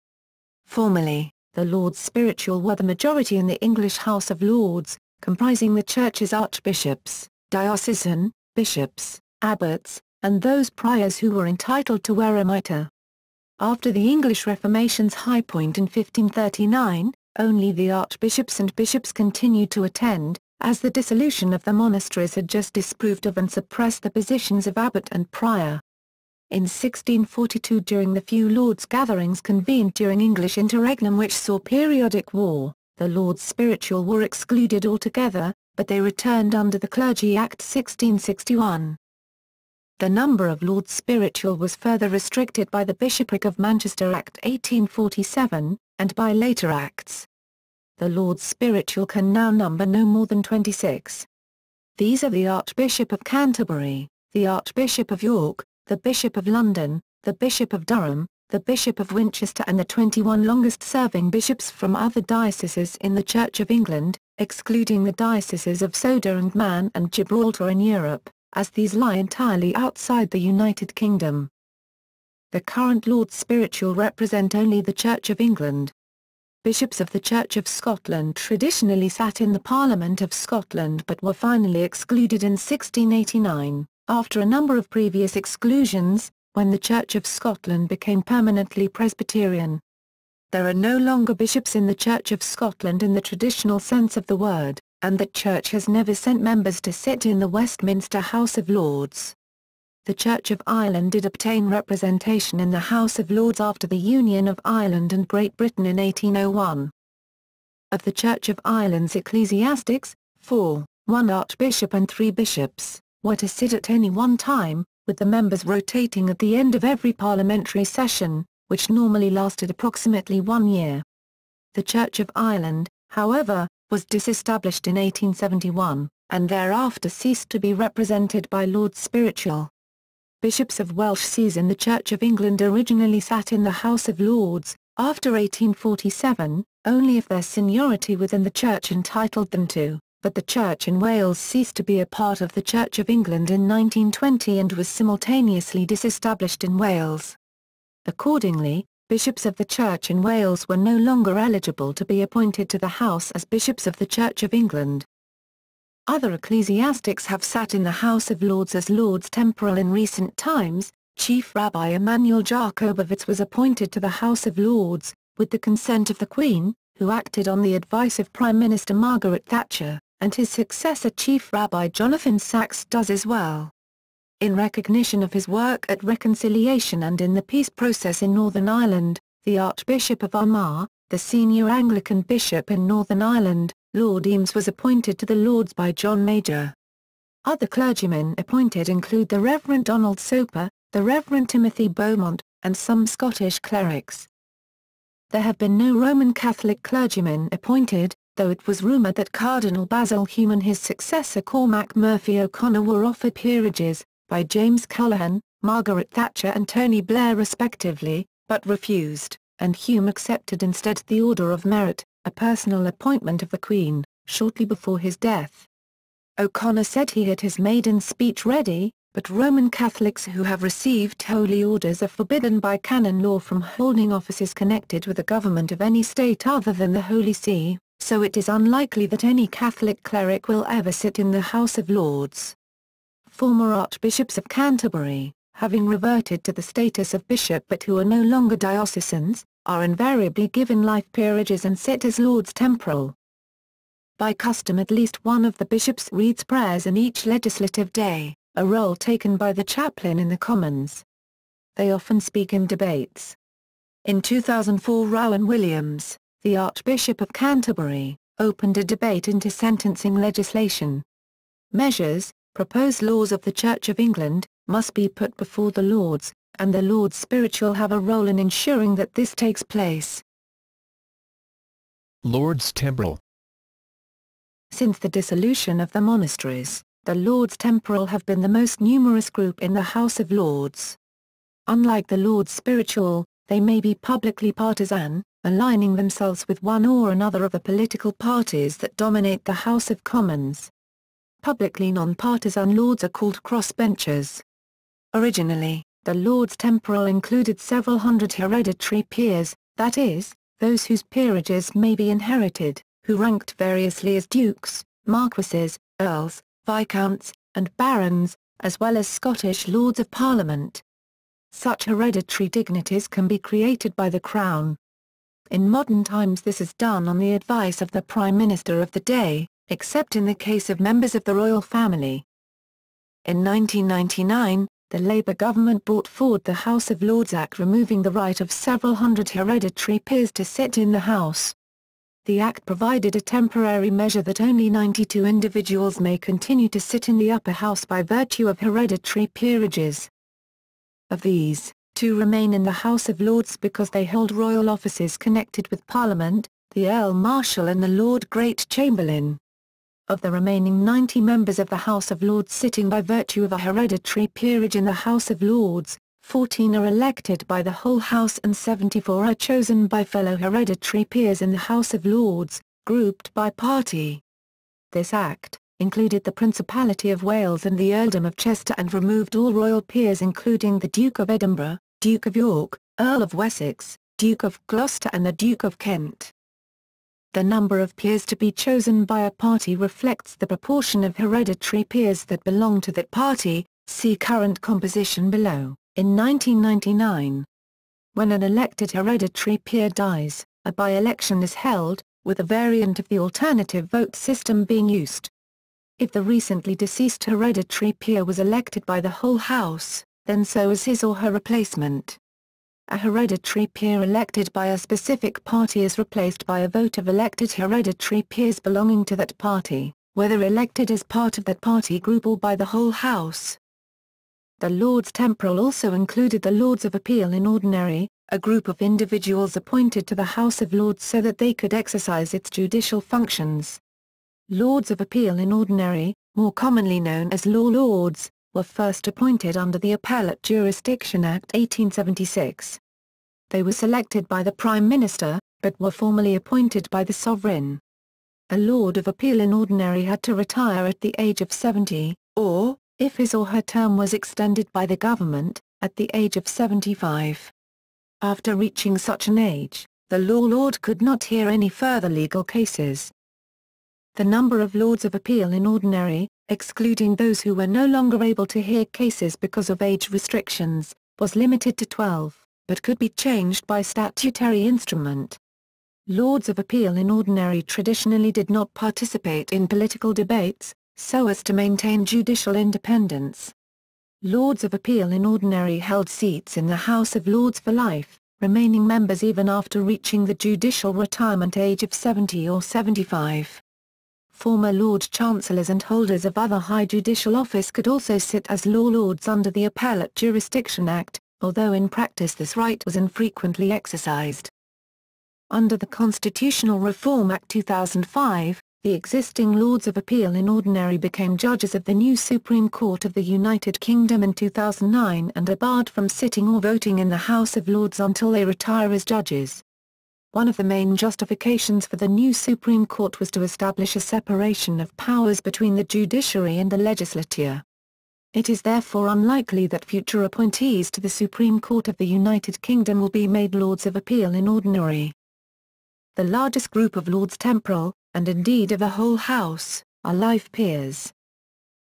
Formerly, the Lords Spiritual were the majority in the English House of Lords, comprising the Church's archbishops, diocesan bishops, abbots, and those priors who were entitled to wear a mitre. After the English Reformation's high point in 1539, only the archbishops and bishops continued to attend, as the dissolution of the monasteries had just disproved of and suppressed the positions of abbot and prior. In 1642, during the few Lords' gatherings convened during English interregnum which saw periodic war, the Lords Spiritual were excluded altogether, but they returned under the Clergy Act 1661. The number of Lords Spiritual was further restricted by the Bishopric of Manchester Act 1847, and by later acts. The Lords Spiritual can now number no more than 26. These are the Archbishop of Canterbury, the Archbishop of York, the Bishop of London, the Bishop of Durham, the Bishop of Winchester and the 21 longest-serving bishops from other dioceses in the Church of England, excluding the dioceses of Sodor and Man and Gibraltar in Europe, as these lie entirely outside the United Kingdom. The current Lords Spiritual represent only the Church of England. Bishops of the Church of Scotland traditionally sat in the Parliament of Scotland but were finally excluded in 1689, after a number of previous exclusions, when the Church of Scotland became permanently Presbyterian. There are no longer bishops in the Church of Scotland in the traditional sense of the word, and the Church has never sent members to sit in the Westminster House of Lords. The Church of Ireland did obtain representation in the House of Lords after the Union of Ireland and Great Britain in 1801. Of the Church of Ireland's ecclesiastics, 4, 1 archbishop and 3 bishops, were to sit at any one time, with the members rotating at the end of every parliamentary session, which normally lasted approximately 1 year. The Church of Ireland, however, was disestablished in 1871, and thereafter ceased to be represented by Lords Spiritual. Bishops of Welsh sees in the Church of England originally sat in the House of Lords, after 1847, only if their seniority within the Church entitled them to, but the Church in Wales ceased to be a part of the Church of England in 1920 and was simultaneously disestablished in Wales. Accordingly, bishops of the Church in Wales were no longer eligible to be appointed to the House as bishops of the Church of England. Other ecclesiastics have sat in the House of Lords as Lords Temporal in recent times. Chief Rabbi Emanuel Jakobowicz was appointed to the House of Lords, with the consent of the Queen, who acted on the advice of Prime Minister Margaret Thatcher, and his successor Chief Rabbi Jonathan Sacks does as well. In recognition of his work at reconciliation and in the peace process in Northern Ireland, the Archbishop of Armagh, the senior Anglican bishop in Northern Ireland, Lord Eames was appointed to the Lords by John Major. Other clergymen appointed include the Reverend Donald Soper, the Reverend Timothy Beaumont, and some Scottish clerics. There have been no Roman Catholic clergymen appointed, though it was rumoured that Cardinal Basil Hume and his successor Cormac Murphy O'Connor were offered peerages, by James Callaghan, Margaret Thatcher and Tony Blair respectively, but refused, and Hume accepted instead the Order of Merit, a personal appointment of the Queen, shortly before his death. O'Connor said he had his maiden speech ready, but Roman Catholics who have received holy orders are forbidden by canon law from holding offices connected with the government of any state other than the Holy See, so it is unlikely that any Catholic cleric will ever sit in the House of Lords. Former Archbishops of Canterbury, having reverted to the status of bishop but who are no longer diocesans, are invariably given life peerages and sit as Lords Temporal. By custom at least one of the bishops reads prayers in each legislative day, a role taken by the chaplain in the Commons. They often speak in debates. In 2004 Rowan Williams, the Archbishop of Canterbury, opened a debate into sentencing legislation. Measures, proposed laws of the Church of England, must be put before the Lords, and the Lords Spiritual have a role in ensuring that this takes place. Lords Temporal. Since the dissolution of the monasteries, the Lords Temporal have been the most numerous group in the House of Lords. Unlike the Lords Spiritual, they may be publicly partisan, aligning themselves with one or another of the political parties that dominate the House of Commons. Publicly non-partisan Lords are called crossbenchers. Originally, the Lords Temporal included several hundred hereditary peers, that is, those whose peerages may be inherited, who ranked variously as dukes, marquesses, earls, viscounts, and barons, as well as Scottish Lords of Parliament. Such hereditary dignities can be created by the Crown. In modern times this is done on the advice of the Prime Minister of the day, except in the case of members of the royal family. In 1999, the Labour government brought forward the House of Lords Act removing the right of several hundred hereditary peers to sit in the House. The Act provided a temporary measure that only 92 individuals may continue to sit in the upper house by virtue of hereditary peerages. Of these, 2 remain in the House of Lords because they hold royal offices connected with Parliament, the Earl Marshal and the Lord Great Chamberlain. Of the remaining 90 members of the House of Lords sitting by virtue of a hereditary peerage in the House of Lords, 14 are elected by the whole House and 74 are chosen by fellow hereditary peers in the House of Lords, grouped by party. This Act included the Principality of Wales and the Earldom of Chester and removed all royal peers including the Duke of Edinburgh, Duke of York, Earl of Wessex, Duke of Gloucester and the Duke of Kent. The number of peers to be chosen by a party reflects the proportion of hereditary peers that belong to that party, see current composition below. In 1999, when an elected hereditary peer dies, a by-election is held, with a variant of the alternative vote system being used. If the recently deceased hereditary peer was elected by the whole House, then so is his or her replacement. A hereditary peer elected by a specific party is replaced by a vote of elected hereditary peers belonging to that party, whether elected as part of that party group or by the whole House. The Lords Temporal also included the Lords of Appeal in Ordinary, a group of individuals appointed to the House of Lords so that they could exercise its judicial functions. Lords of Appeal in Ordinary, more commonly known as Law Lords, were first appointed under the Appellate Jurisdiction Act 1876. They were selected by the Prime Minister, but were formally appointed by the Sovereign. A Lord of Appeal in Ordinary had to retire at the age of 70, or, if his or her term was extended by the government, at the age of 75. After reaching such an age, the Law Lord could not hear any further legal cases. The number of Lords of Appeal in Ordinary, excluding those who were no longer able to hear cases because of age restrictions, was limited to 12, but could be changed by statutory instrument. Lords of Appeal in Ordinary traditionally did not participate in political debates, so as to maintain judicial independence. Lords of Appeal in Ordinary held seats in the House of Lords for life, remaining members even after reaching the judicial retirement age of 70 or 75. Former Lord Chancellors and holders of other high judicial office could also sit as law lords under the Appellate Jurisdiction Act, although in practice this right was infrequently exercised. Under the Constitutional Reform Act 2005, the existing Lords of Appeal in Ordinary became judges of the new Supreme Court of the United Kingdom in 2009 and are barred from sitting or voting in the House of Lords until they retire as judges. One of the main justifications for the new Supreme Court was to establish a separation of powers between the judiciary and the legislature. It is therefore unlikely that future appointees to the Supreme Court of the United Kingdom will be made Lords of Appeal in Ordinary. The largest group of Lords temporal, and indeed of the whole House, are life peers.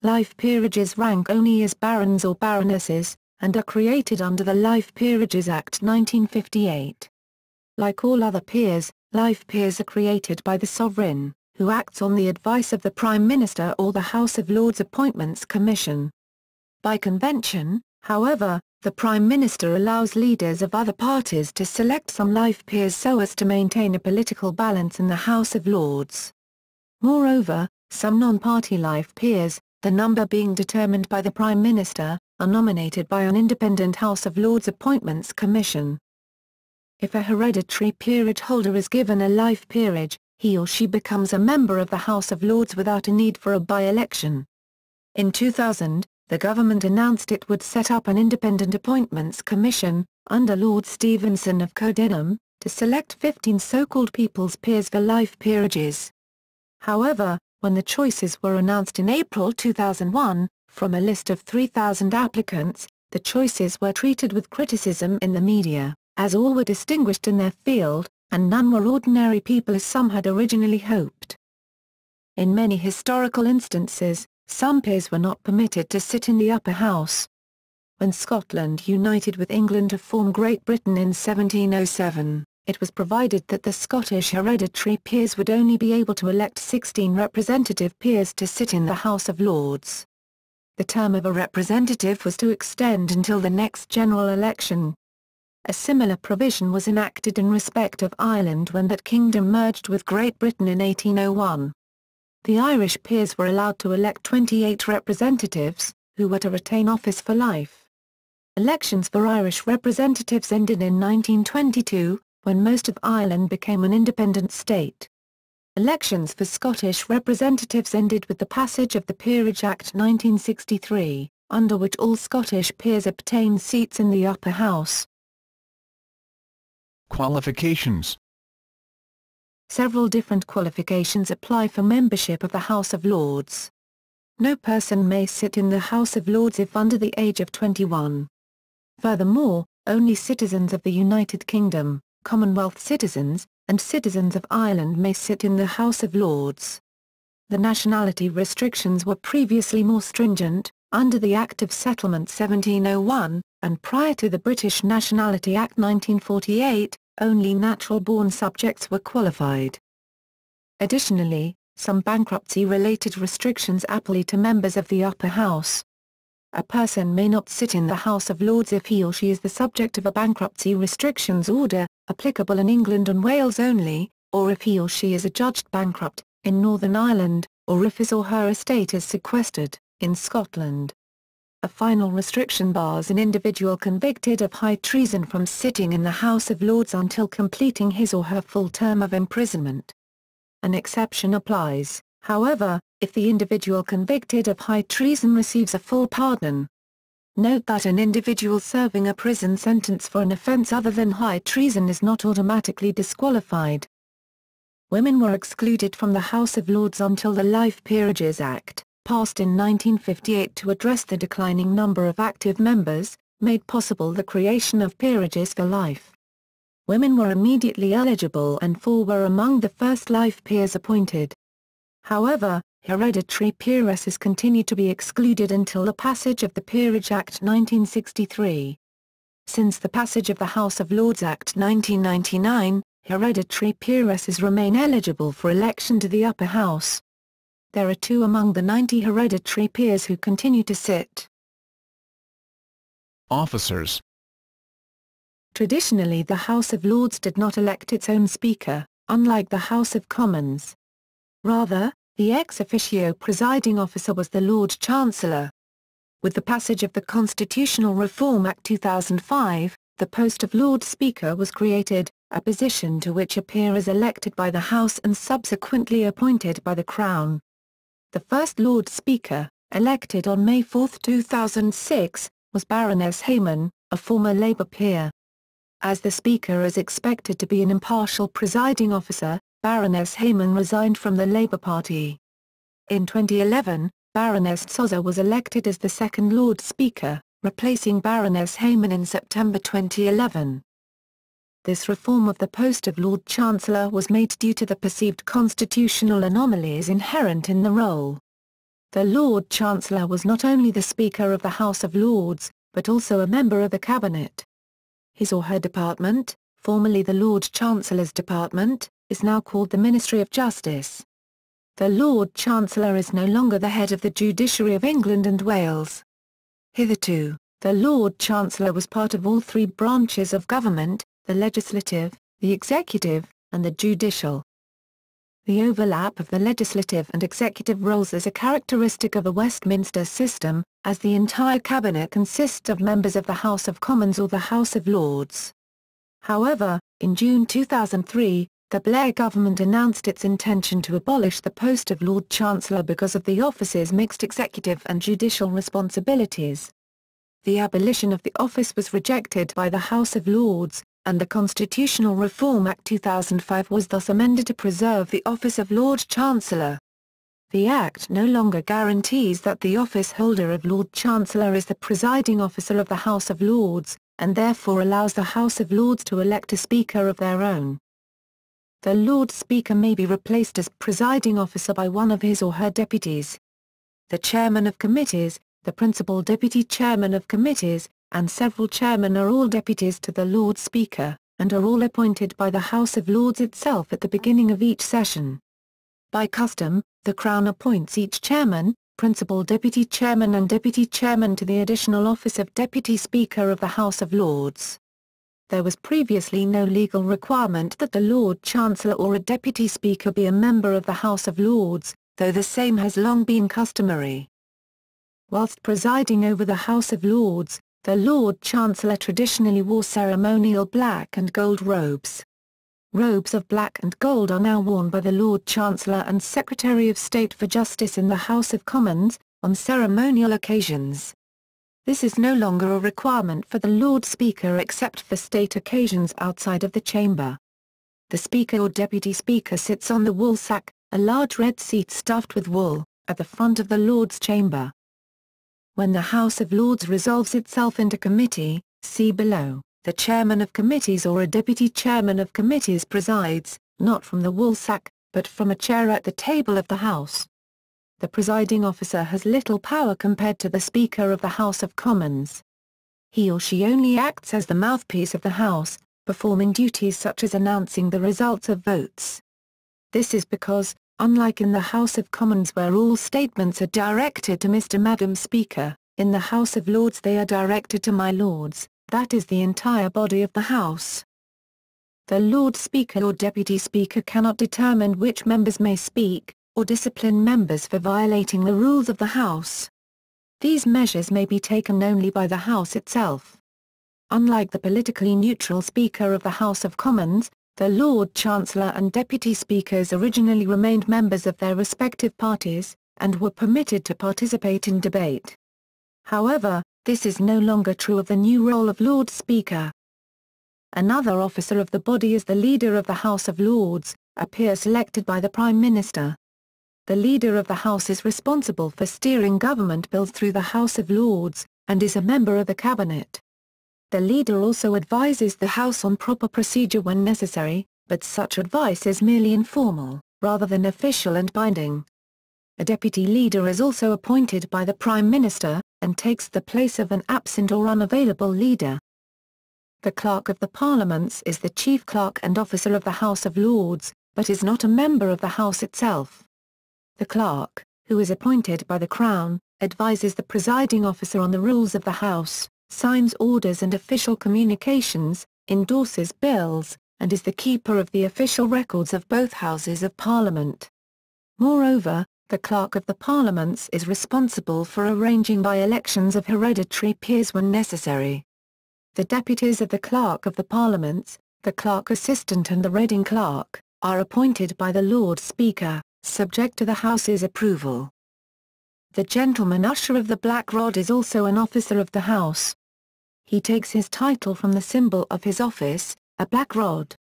Life peerages rank only as barons or baronesses, and are created under the Life Peerages Act 1958. Like all other peers, life peers are created by the Sovereign, who acts on the advice of the Prime Minister or the House of Lords Appointments Commission. By convention, however, the Prime Minister allows leaders of other parties to select some life peers so as to maintain a political balance in the House of Lords. Moreover, some non-party life peers, the number being determined by the Prime Minister, are nominated by an independent House of Lords Appointments Commission. If a hereditary peerage holder is given a life peerage, he or she becomes a member of the House of Lords without a need for a by-election. In 2000, the government announced it would set up an independent appointments commission, under Lord Stevenson of Codinham, to select 15 so-called people's peers for life peerages. However, when the choices were announced in April 2001, from a list of 3,000 applicants, the choices were treated with criticism in the media, as all were distinguished in their field, and none were ordinary people as some had originally hoped. In many historical instances, some peers were not permitted to sit in the upper house. When Scotland united with England to form Great Britain in 1707, it was provided that the Scottish hereditary peers would only be able to elect 16 representative peers to sit in the House of Lords. The term of a representative was to extend until the next general election. A similar provision was enacted in respect of Ireland when that kingdom merged with Great Britain in 1801. The Irish peers were allowed to elect 28 representatives, who were to retain office for life. Elections for Irish representatives ended in 1922, when most of Ireland became an independent state. Elections for Scottish representatives ended with the passage of the Peerage Act 1963, under which all Scottish peers obtained seats in the upper house. Qualifications. Several different qualifications apply for membership of the House of Lords. No person may sit in the House of Lords if under the age of 21. Furthermore, only citizens of the United Kingdom, Commonwealth citizens, and citizens of Ireland may sit in the House of Lords. The nationality restrictions were previously more stringent, under the Act of Settlement 1701, and prior to the British Nationality Act 1948, only natural-born subjects were qualified. Additionally, some bankruptcy-related restrictions apply to members of the upper house. A person may not sit in the House of Lords if he or she is the subject of a bankruptcy restrictions order, applicable in England and Wales only, or if he or she is adjudged bankrupt, in Northern Ireland, or if his or her estate is sequestered, in Scotland. A final restriction bars an individual convicted of high treason from sitting in the House of Lords until completing his or her full term of imprisonment. An exception applies, however, if the individual convicted of high treason receives a full pardon. Note that an individual serving a prison sentence for an offence other than high treason is not automatically disqualified. Women were excluded from the House of Lords until the Life Peerages Act, passed in 1958 to address the declining number of active members, made possible the creation of peerages for life. Women were immediately eligible and 4 were among the first life peers appointed. However, hereditary peeresses continued to be excluded until the passage of the Peerage Act 1963. Since the passage of the House of Lords Act 1999, hereditary peeresses remain eligible for election to the upper house. There are 2 among the 90 hereditary peers who continue to sit. Officers. Traditionally, the House of Lords did not elect its own Speaker, unlike the House of Commons. Rather, The ex officio presiding officer was the Lord Chancellor. With the passage of the Constitutional Reform Act 2005, the post of Lord Speaker was created, a position to which a peer is elected by the House and subsequently appointed by the Crown. The first Lord Speaker, elected on May 4, 2006, was Baroness Hayman, a former Labour peer. As the Speaker is expected to be an impartial presiding officer, Baroness Hayman resigned from the Labour Party. In 2011, Baroness Sosa was elected as the second Lord Speaker, replacing Baroness Hayman in September 2011. This reform of the post of Lord Chancellor was made due to the perceived constitutional anomalies inherent in the role. The Lord Chancellor was not only the Speaker of the House of Lords, but also a member of the Cabinet. His or her department, formerly the Lord Chancellor's Department, is now called the Ministry of Justice. The Lord Chancellor is no longer the head of the judiciary of England and Wales. Hitherto, the Lord Chancellor was part of all three branches of government, the legislative, the executive, and the judicial. The overlap of the legislative and executive roles is a characteristic of the Westminster system, as the entire cabinet consists of members of the House of Commons or the House of Lords. However, in June 2003, the Blair government announced its intention to abolish the post of Lord Chancellor because of the office's mixed executive and judicial responsibilities. The abolition of the office was rejected by the House of Lords, and the Constitutional Reform Act 2005 was thus amended to preserve the office of Lord Chancellor. The Act no longer guarantees that the office holder of Lord Chancellor is the presiding officer of the House of Lords, and therefore allows the House of Lords to elect a Speaker of their own. The Lord Speaker may be replaced as presiding officer by one of his or her deputies. The chairman of committees, the principal deputy chairman of committees, and several chairmen are all deputies to the Lord Speaker, and are all appointed by the House of Lords itself at the beginning of each session. By custom, the Crown appoints each chairman, principal deputy chairman and deputy chairman to the additional office of Deputy Speaker of the House of Lords. There was previously no legal requirement that the Lord Chancellor or a Deputy Speaker be a member of the House of Lords, though the same has long been customary. Whilst presiding over the House of Lords, the Lord Chancellor traditionally wore ceremonial black and gold robes. Robes of black and gold are now worn by the Lord Chancellor and Secretary of State for Justice in the House of Commons, on ceremonial occasions. This is no longer a requirement for the Lord Speaker except for state occasions outside of the chamber. The Speaker or Deputy Speaker sits on the woolsack, a large red seat stuffed with wool, at the front of the Lord's chamber. When the House of Lords resolves itself into committee, see below, the chairman of committees or a deputy chairman of committees presides, not from the woolsack, but from a chair at the table of the House. The presiding officer has little power compared to the Speaker of the House of Commons. He or she only acts as the mouthpiece of the House, performing duties such as announcing the results of votes. This is because, unlike in the House of Commons where all statements are directed to Mr. Madam Speaker, in the House of Lords they are directed to my Lords, that is the entire body of the House. The Lord Speaker or Deputy Speaker cannot determine which members may speak, or discipline members for violating the rules of the House. These measures may be taken only by the House itself. Unlike the politically neutral Speaker of the House of Commons, the Lord Chancellor and Deputy Speakers originally remained members of their respective parties, and were permitted to participate in debate. However, this is no longer true of the new role of Lord Speaker. Another officer of the body is the Leader of the House of Lords, a peer selected by the Prime Minister. The Leader of the House is responsible for steering government bills through the House of Lords, and is a member of the Cabinet. The Leader also advises the House on proper procedure when necessary, but such advice is merely informal, rather than official and binding. A Deputy Leader is also appointed by the Prime Minister, and takes the place of an absent or unavailable Leader. The Clerk of the Parliaments is the Chief Clerk and Officer of the House of Lords, but is not a member of the House itself. The Clerk, who is appointed by the Crown, advises the presiding officer on the rules of the House, signs orders and official communications, endorses bills, and is the keeper of the official records of both Houses of Parliament. Moreover, the Clerk of the Parliaments is responsible for arranging by-elections of hereditary peers when necessary. The deputies of the Clerk of the Parliaments, the Clerk Assistant and the Reading Clerk, are appointed by the Lord Speaker, subject to the House's approval. The Gentleman Usher of the Black Rod is also an officer of the House. He takes his title from the symbol of his office, a black rod.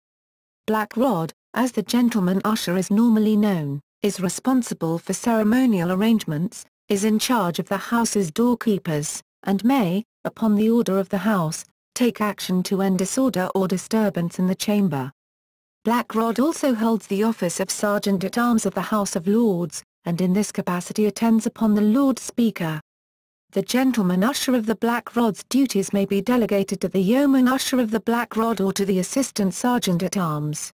Black Rod, as the Gentleman Usher is normally known, is responsible for ceremonial arrangements, is in charge of the House's doorkeepers, and may, upon the order of the House, take action to end disorder or disturbance in the chamber. Black Rod also holds the office of Sergeant-at-Arms of the House of Lords, and in this capacity attends upon the Lord Speaker. The Gentleman Usher of the Black Rod's duties may be delegated to the Yeoman Usher of the Black Rod or to the Assistant Sergeant-at-Arms.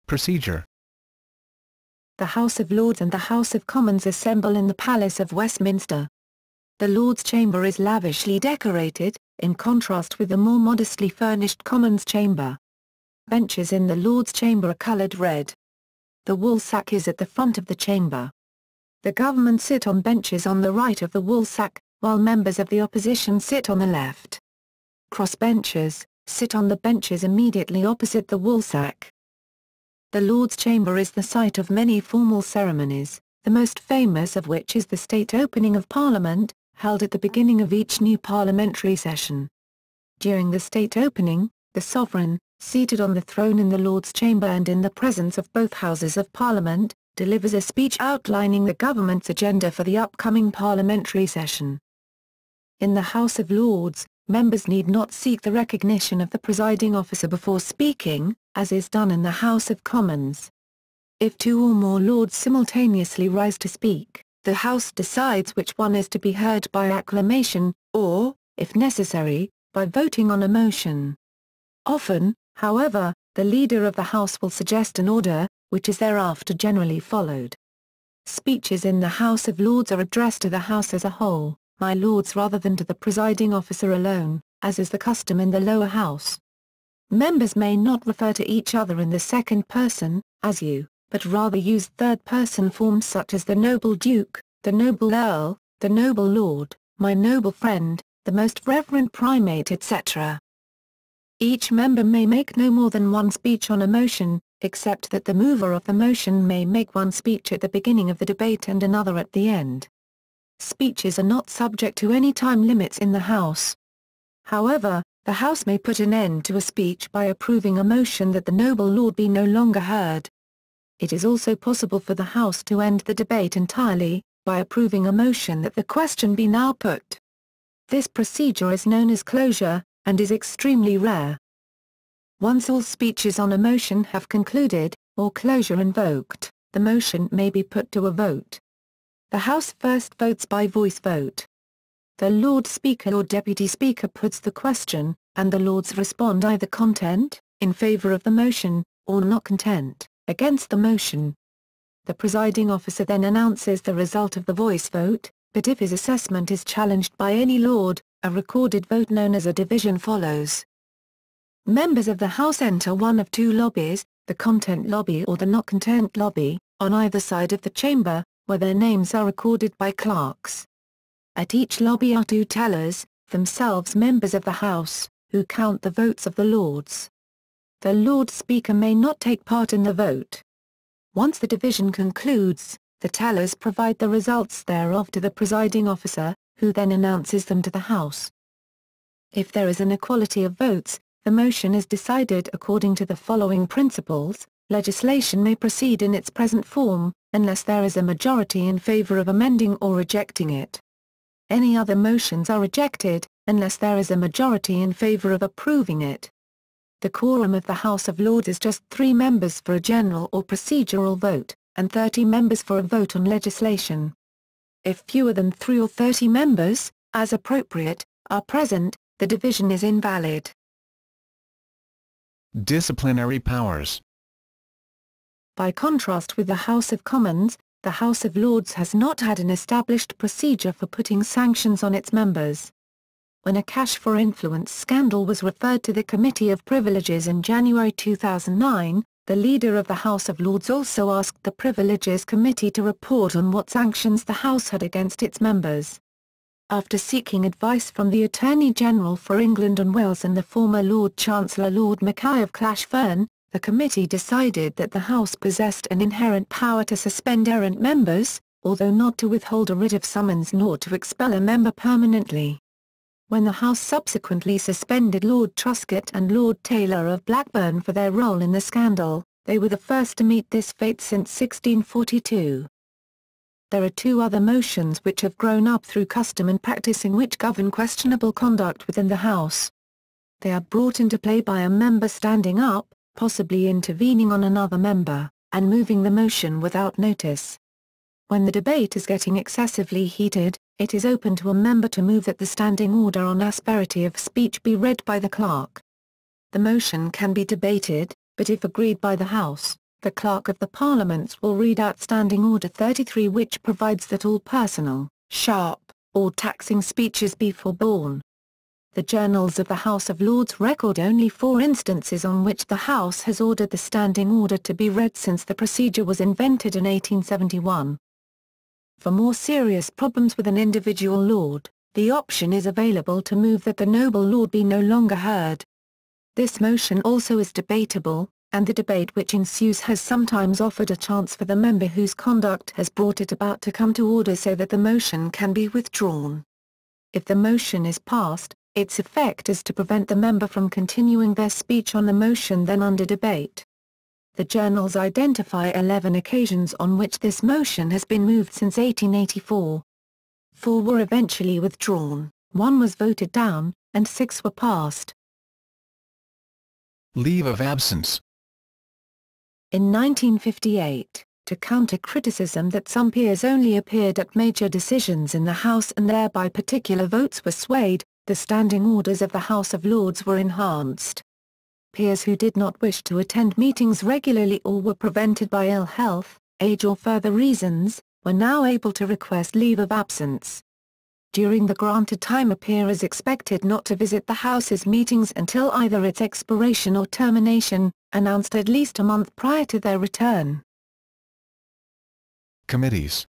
Procedure. The House of Lords and the House of Commons assemble in the Palace of Westminster. The Lords' Chamber is lavishly decorated, in contrast with the more modestly furnished Commons' Chamber. Benches in the Lords' Chamber are coloured red. The woolsack is at the front of the chamber. The government sit on benches on the right of the woolsack, while members of the opposition sit on the left. Crossbenchers sit on the benches immediately opposite the woolsack. The Lords' Chamber is the site of many formal ceremonies, the most famous of which is the state opening of Parliament, held at the beginning of each new parliamentary session. During the state opening, the Sovereign, seated on the throne in the Lords' Chamber and in the presence of both Houses of Parliament, delivers a speech outlining the government's agenda for the upcoming parliamentary session. In the House of Lords, members need not seek the recognition of the presiding officer before speaking, as is done in the House of Commons. If two or more lords simultaneously rise to speak, the House decides which one is to be heard by acclamation, or, if necessary, by voting on a motion. Often, however, the leader of the House will suggest an order, which is thereafter generally followed. Speeches in the House of Lords are addressed to the House as a whole, my lords, rather than to the presiding officer alone, as is the custom in the lower house. Members may not refer to each other in the second person, as you, but rather use third-person forms such as the noble Duke, the noble Earl, the noble Lord, my noble friend, the most reverend Primate, etc. Each member may make no more than one speech on a motion, except that the mover of the motion may make one speech at the beginning of the debate and another at the end. Speeches are not subject to any time limits in the House. However, the House may put an end to a speech by approving a motion that the noble lord be no longer heard. It is also possible for the House to end the debate entirely, by approving a motion that the question be now put. This procedure is known as closure, and is extremely rare. Once all speeches on a motion have concluded, or closure invoked, the motion may be put to a vote. The House first votes by voice vote. The Lord Speaker or Deputy Speaker puts the question, and the Lords respond either content, in favour of the motion, or not content, against the motion. The presiding officer then announces the result of the voice vote, but if his assessment is challenged by any Lord, a recorded vote known as a division follows. Members of the House enter one of two lobbies, the content lobby or the not content lobby, on either side of the chamber, where their names are recorded by clerks. At each lobby are two tellers, themselves members of the House, who count the votes of the Lords. The Lord Speaker may not take part in the vote. Once the division concludes, the tellers provide the results thereof to the presiding officer, who then announces them to the House. If there is an equality of votes, the motion is decided according to the following principles: legislation may proceed in its present form, unless there is a majority in favour of amending or rejecting it. Any other motions are rejected, unless there is a majority in favour of approving it. The quorum of the House of Lords is just 3 members for a general or procedural vote, and 30 members for a vote on legislation. If fewer than 3 or 30 members, as appropriate, are present, the division is invalid. Disciplinary powers. By contrast with the House of Commons, the House of Lords has not had an established procedure for putting sanctions on its members. When a cash for influence scandal was referred to the Committee of Privileges in January 2009, The Leader of the House of Lords also asked the Privileges Committee to report on what sanctions the House had against its members. After seeking advice from the Attorney General for England and Wales and the former Lord Chancellor Lord Mackay of Clashfern, the committee decided that the House possessed an inherent power to suspend errant members, although not to withhold a writ of summons nor to expel a member permanently. When the House subsequently suspended Lord Truscott and Lord Taylor of Blackburn for their role in the scandal, they were the first to meet this fate since 1642. There are two other motions which have grown up through custom and practice in which govern questionable conduct within the House. They are brought into play by a member standing up, possibly intervening on another member, and moving the motion without notice. When the debate is getting excessively heated, it is open to a member to move that the standing order on asperity of speech be read by the clerk. The motion can be debated, but if agreed by the House, the Clerk of the Parliaments will read out Standing Order 33, which provides that all personal, sharp, or taxing speeches be forborne. The journals of the House of Lords record only 4 instances on which the House has ordered the Standing Order to be read since the procedure was invented in 1871. For more serious problems with an individual lord, the option is available to move that the noble lord be no longer heard. This motion also is debatable, and the debate which ensues has sometimes offered a chance for the member whose conduct has brought it about to come to order so that the motion can be withdrawn. If the motion is passed, its effect is to prevent the member from continuing their speech on the motion then under debate. The journals identify 11 occasions on which this motion has been moved since 1884. 4 were eventually withdrawn, 1 was voted down, and 6 were passed. Leave of absence. In 1958, to counter criticism that some peers only appeared at major decisions in the House and thereby particular votes were swayed, the standing orders of the House of Lords were enhanced. Peers who did not wish to attend meetings regularly or were prevented by ill health, age or further reasons, were now able to request leave of absence. During the granted time a peer is expected not to visit the House's meetings until either its expiration or termination, announced at least a month prior to their return. Committees.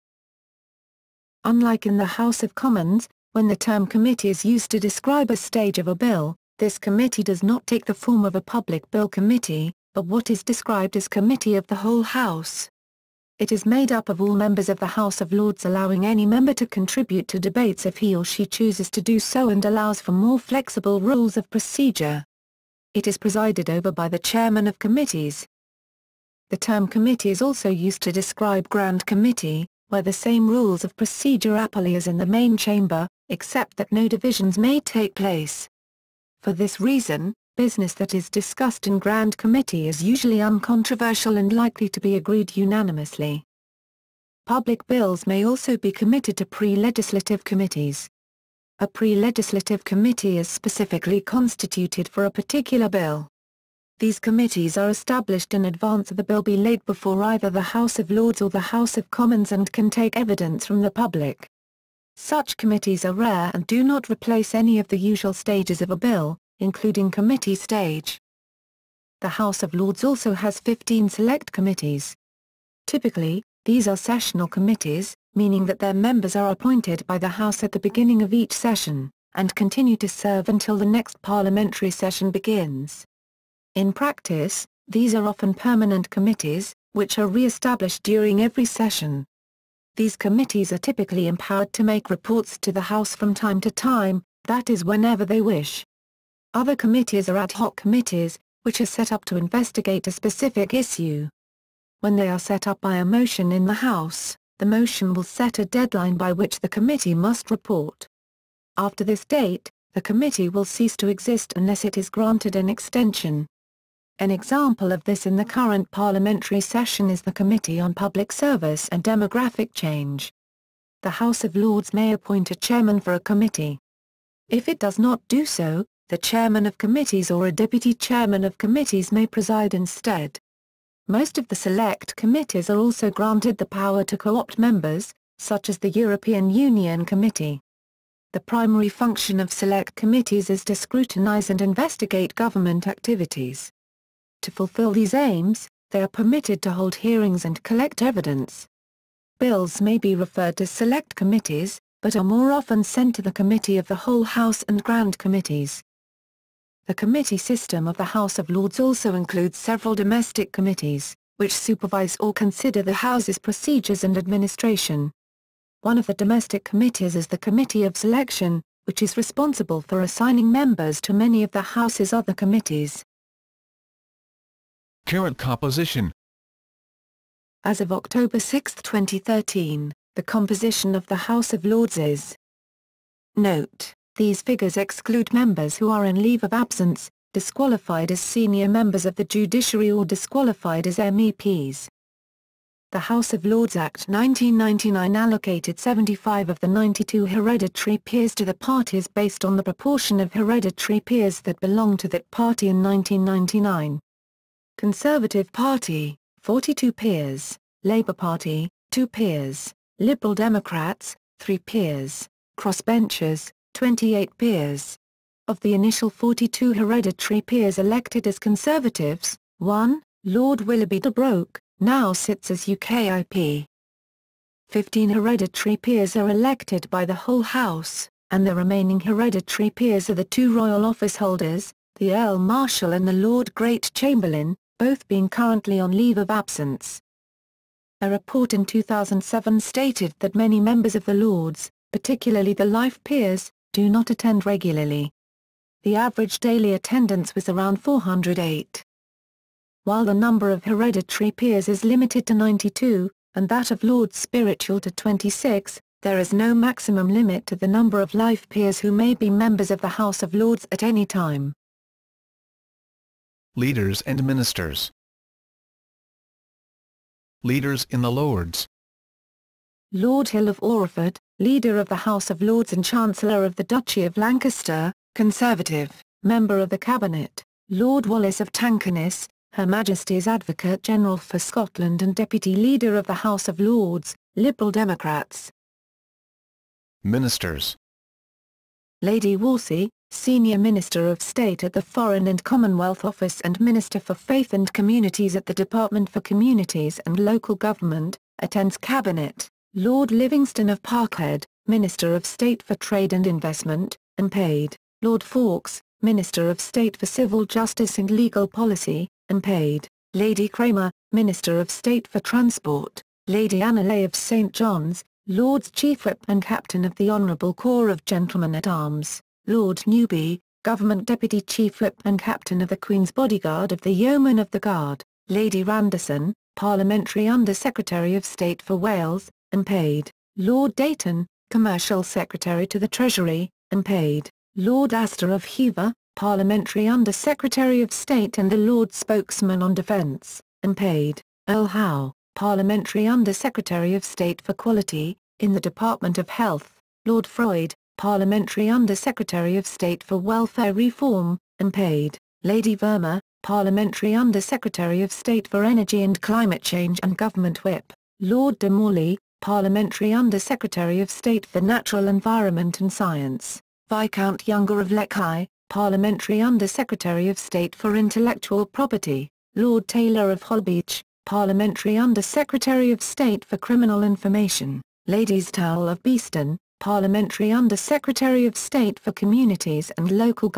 Unlike in the House of Commons, when the term committee is used to describe a stage of a bill, this committee does not take the form of a public bill committee, but what is described as Committee of the Whole House. It is made up of all members of the House of Lords, allowing any member to contribute to debates if he or she chooses to do so, and allows for more flexible rules of procedure. It is presided over by the chairman of committees. The term committee is also used to describe Grand Committee, where the same rules of procedure apply as in the main chamber, except that no divisions may take place. For this reason, business that is discussed in Grand Committee is usually uncontroversial and likely to be agreed unanimously. Public bills may also be committed to pre-legislative committees. A pre-legislative committee is specifically constituted for a particular bill. These committees are established in advance of the bill be laid before either the House of Lords or the House of Commons and can take evidence from the public. Such committees are rare and do not replace any of the usual stages of a bill, including committee stage. The House of Lords also has 15 select committees. Typically, these are sessional committees, meaning that their members are appointed by the House at the beginning of each session, and continue to serve until the next parliamentary session begins. In practice, these are often permanent committees, which are re-established during every session. These committees are typically empowered to make reports to the House from time to time, that is whenever they wish. Other committees are ad hoc committees, which are set up to investigate a specific issue. When they are set up by a motion in the House, the motion will set a deadline by which the committee must report. After this date, the committee will cease to exist unless it is granted an extension. An example of this in the current parliamentary session is the Committee on Public Service and Demographic Change. The House of Lords may appoint a chairman for a committee. If it does not do so, the chairman of committees or a deputy chairman of committees may preside instead. Most of the select committees are also granted the power to co-opt members, such as the European Union Committee. The primary function of select committees is to scrutinize and investigate government activities. To fulfill these aims, they are permitted to hold hearings and collect evidence. Bills may be referred to select committees, but are more often sent to the Committee of the Whole House and Grand Committees. The committee system of the House of Lords also includes several domestic committees, which supervise or consider the House's procedures and administration. One of the domestic committees is the Committee of Selection, which is responsible for assigning members to many of the House's other committees. Current composition. As of October 6, 2013, the composition of the House of Lords is. Note: these figures exclude members who are in leave of absence, disqualified as senior members of the judiciary or disqualified as MEPs. The House of Lords Act 1999 allocated 75 of the 92 hereditary peers to the parties based on the proportion of hereditary peers that belonged to that party in 1999. Conservative Party, 42 peers, Labour Party, 2 peers, Liberal Democrats, 3 peers, Crossbenchers, 28 peers. Of the initial 42 hereditary peers elected as Conservatives, 1, Lord Willoughby de Broke, now sits as UKIP. 15 hereditary peers are elected by the whole House, and the remaining hereditary peers are the 2 royal office holders, the Earl Marshal and the Lord Great Chamberlain, both being currently on leave of absence. A report in 2007 stated that many members of the Lords, particularly the life peers, do not attend regularly. The average daily attendance was around 408. While the number of hereditary peers is limited to 92, and that of Lords Spiritual to 26, there is no maximum limit to the number of life peers who may be members of the House of Lords at any time. Leaders and ministers. Leaders in the Lords. Lord Hill of Orford, Leader of the House of Lords and Chancellor of the Duchy of Lancaster, Conservative, Member of the Cabinet. Lord Wallace of Tankernis, Her Majesty's Advocate General for Scotland and Deputy Leader of the House of Lords, Liberal Democrats. Ministers. Lady Wolsey, Senior Minister of State at the Foreign and Commonwealth Office and Minister for Faith and Communities at the Department for Communities and Local Government, attends Cabinet. Lord Livingston of Parkhead, Minister of State for Trade and Investment, unpaid. Lord Fawkes, Minister of State for Civil Justice and Legal Policy, unpaid. Lady Kramer, Minister of State for Transport. Lady Anna Lay of St John's, Lord's Chief Whip and Captain of the Honourable Corps of Gentlemen-at-Arms. Lord Newby, Government Deputy Chief Whip and Captain of the Queen's Bodyguard of the Yeomen of the Guard. Lady Randerson, Parliamentary Under-Secretary of State for Wales, unpaid. Lord Dayton, Commercial Secretary to the Treasury, unpaid. Lord Astor of Hever, Parliamentary Under-Secretary of State and the Lord Spokesman on Defence, unpaid. Earl Howe, Parliamentary Under-Secretary of State for Quality, in the Department of Health. Lord Freud, Parliamentary Under-Secretary of State for Welfare Reform, unpaid. Lady Verma, Parliamentary Under-Secretary of State for Energy and Climate Change and Government Whip. Lord de Morley, Parliamentary Under-Secretary of State for Natural Environment and Science. Viscount Younger of Leckheigh, Parliamentary Under-Secretary of State for Intellectual Property. Lord Taylor of Holbeach, Parliamentary Under-Secretary of State for Criminal Information. Ladies Towell of Beeston, Parliamentary Under-Secretary of State for Communities and Local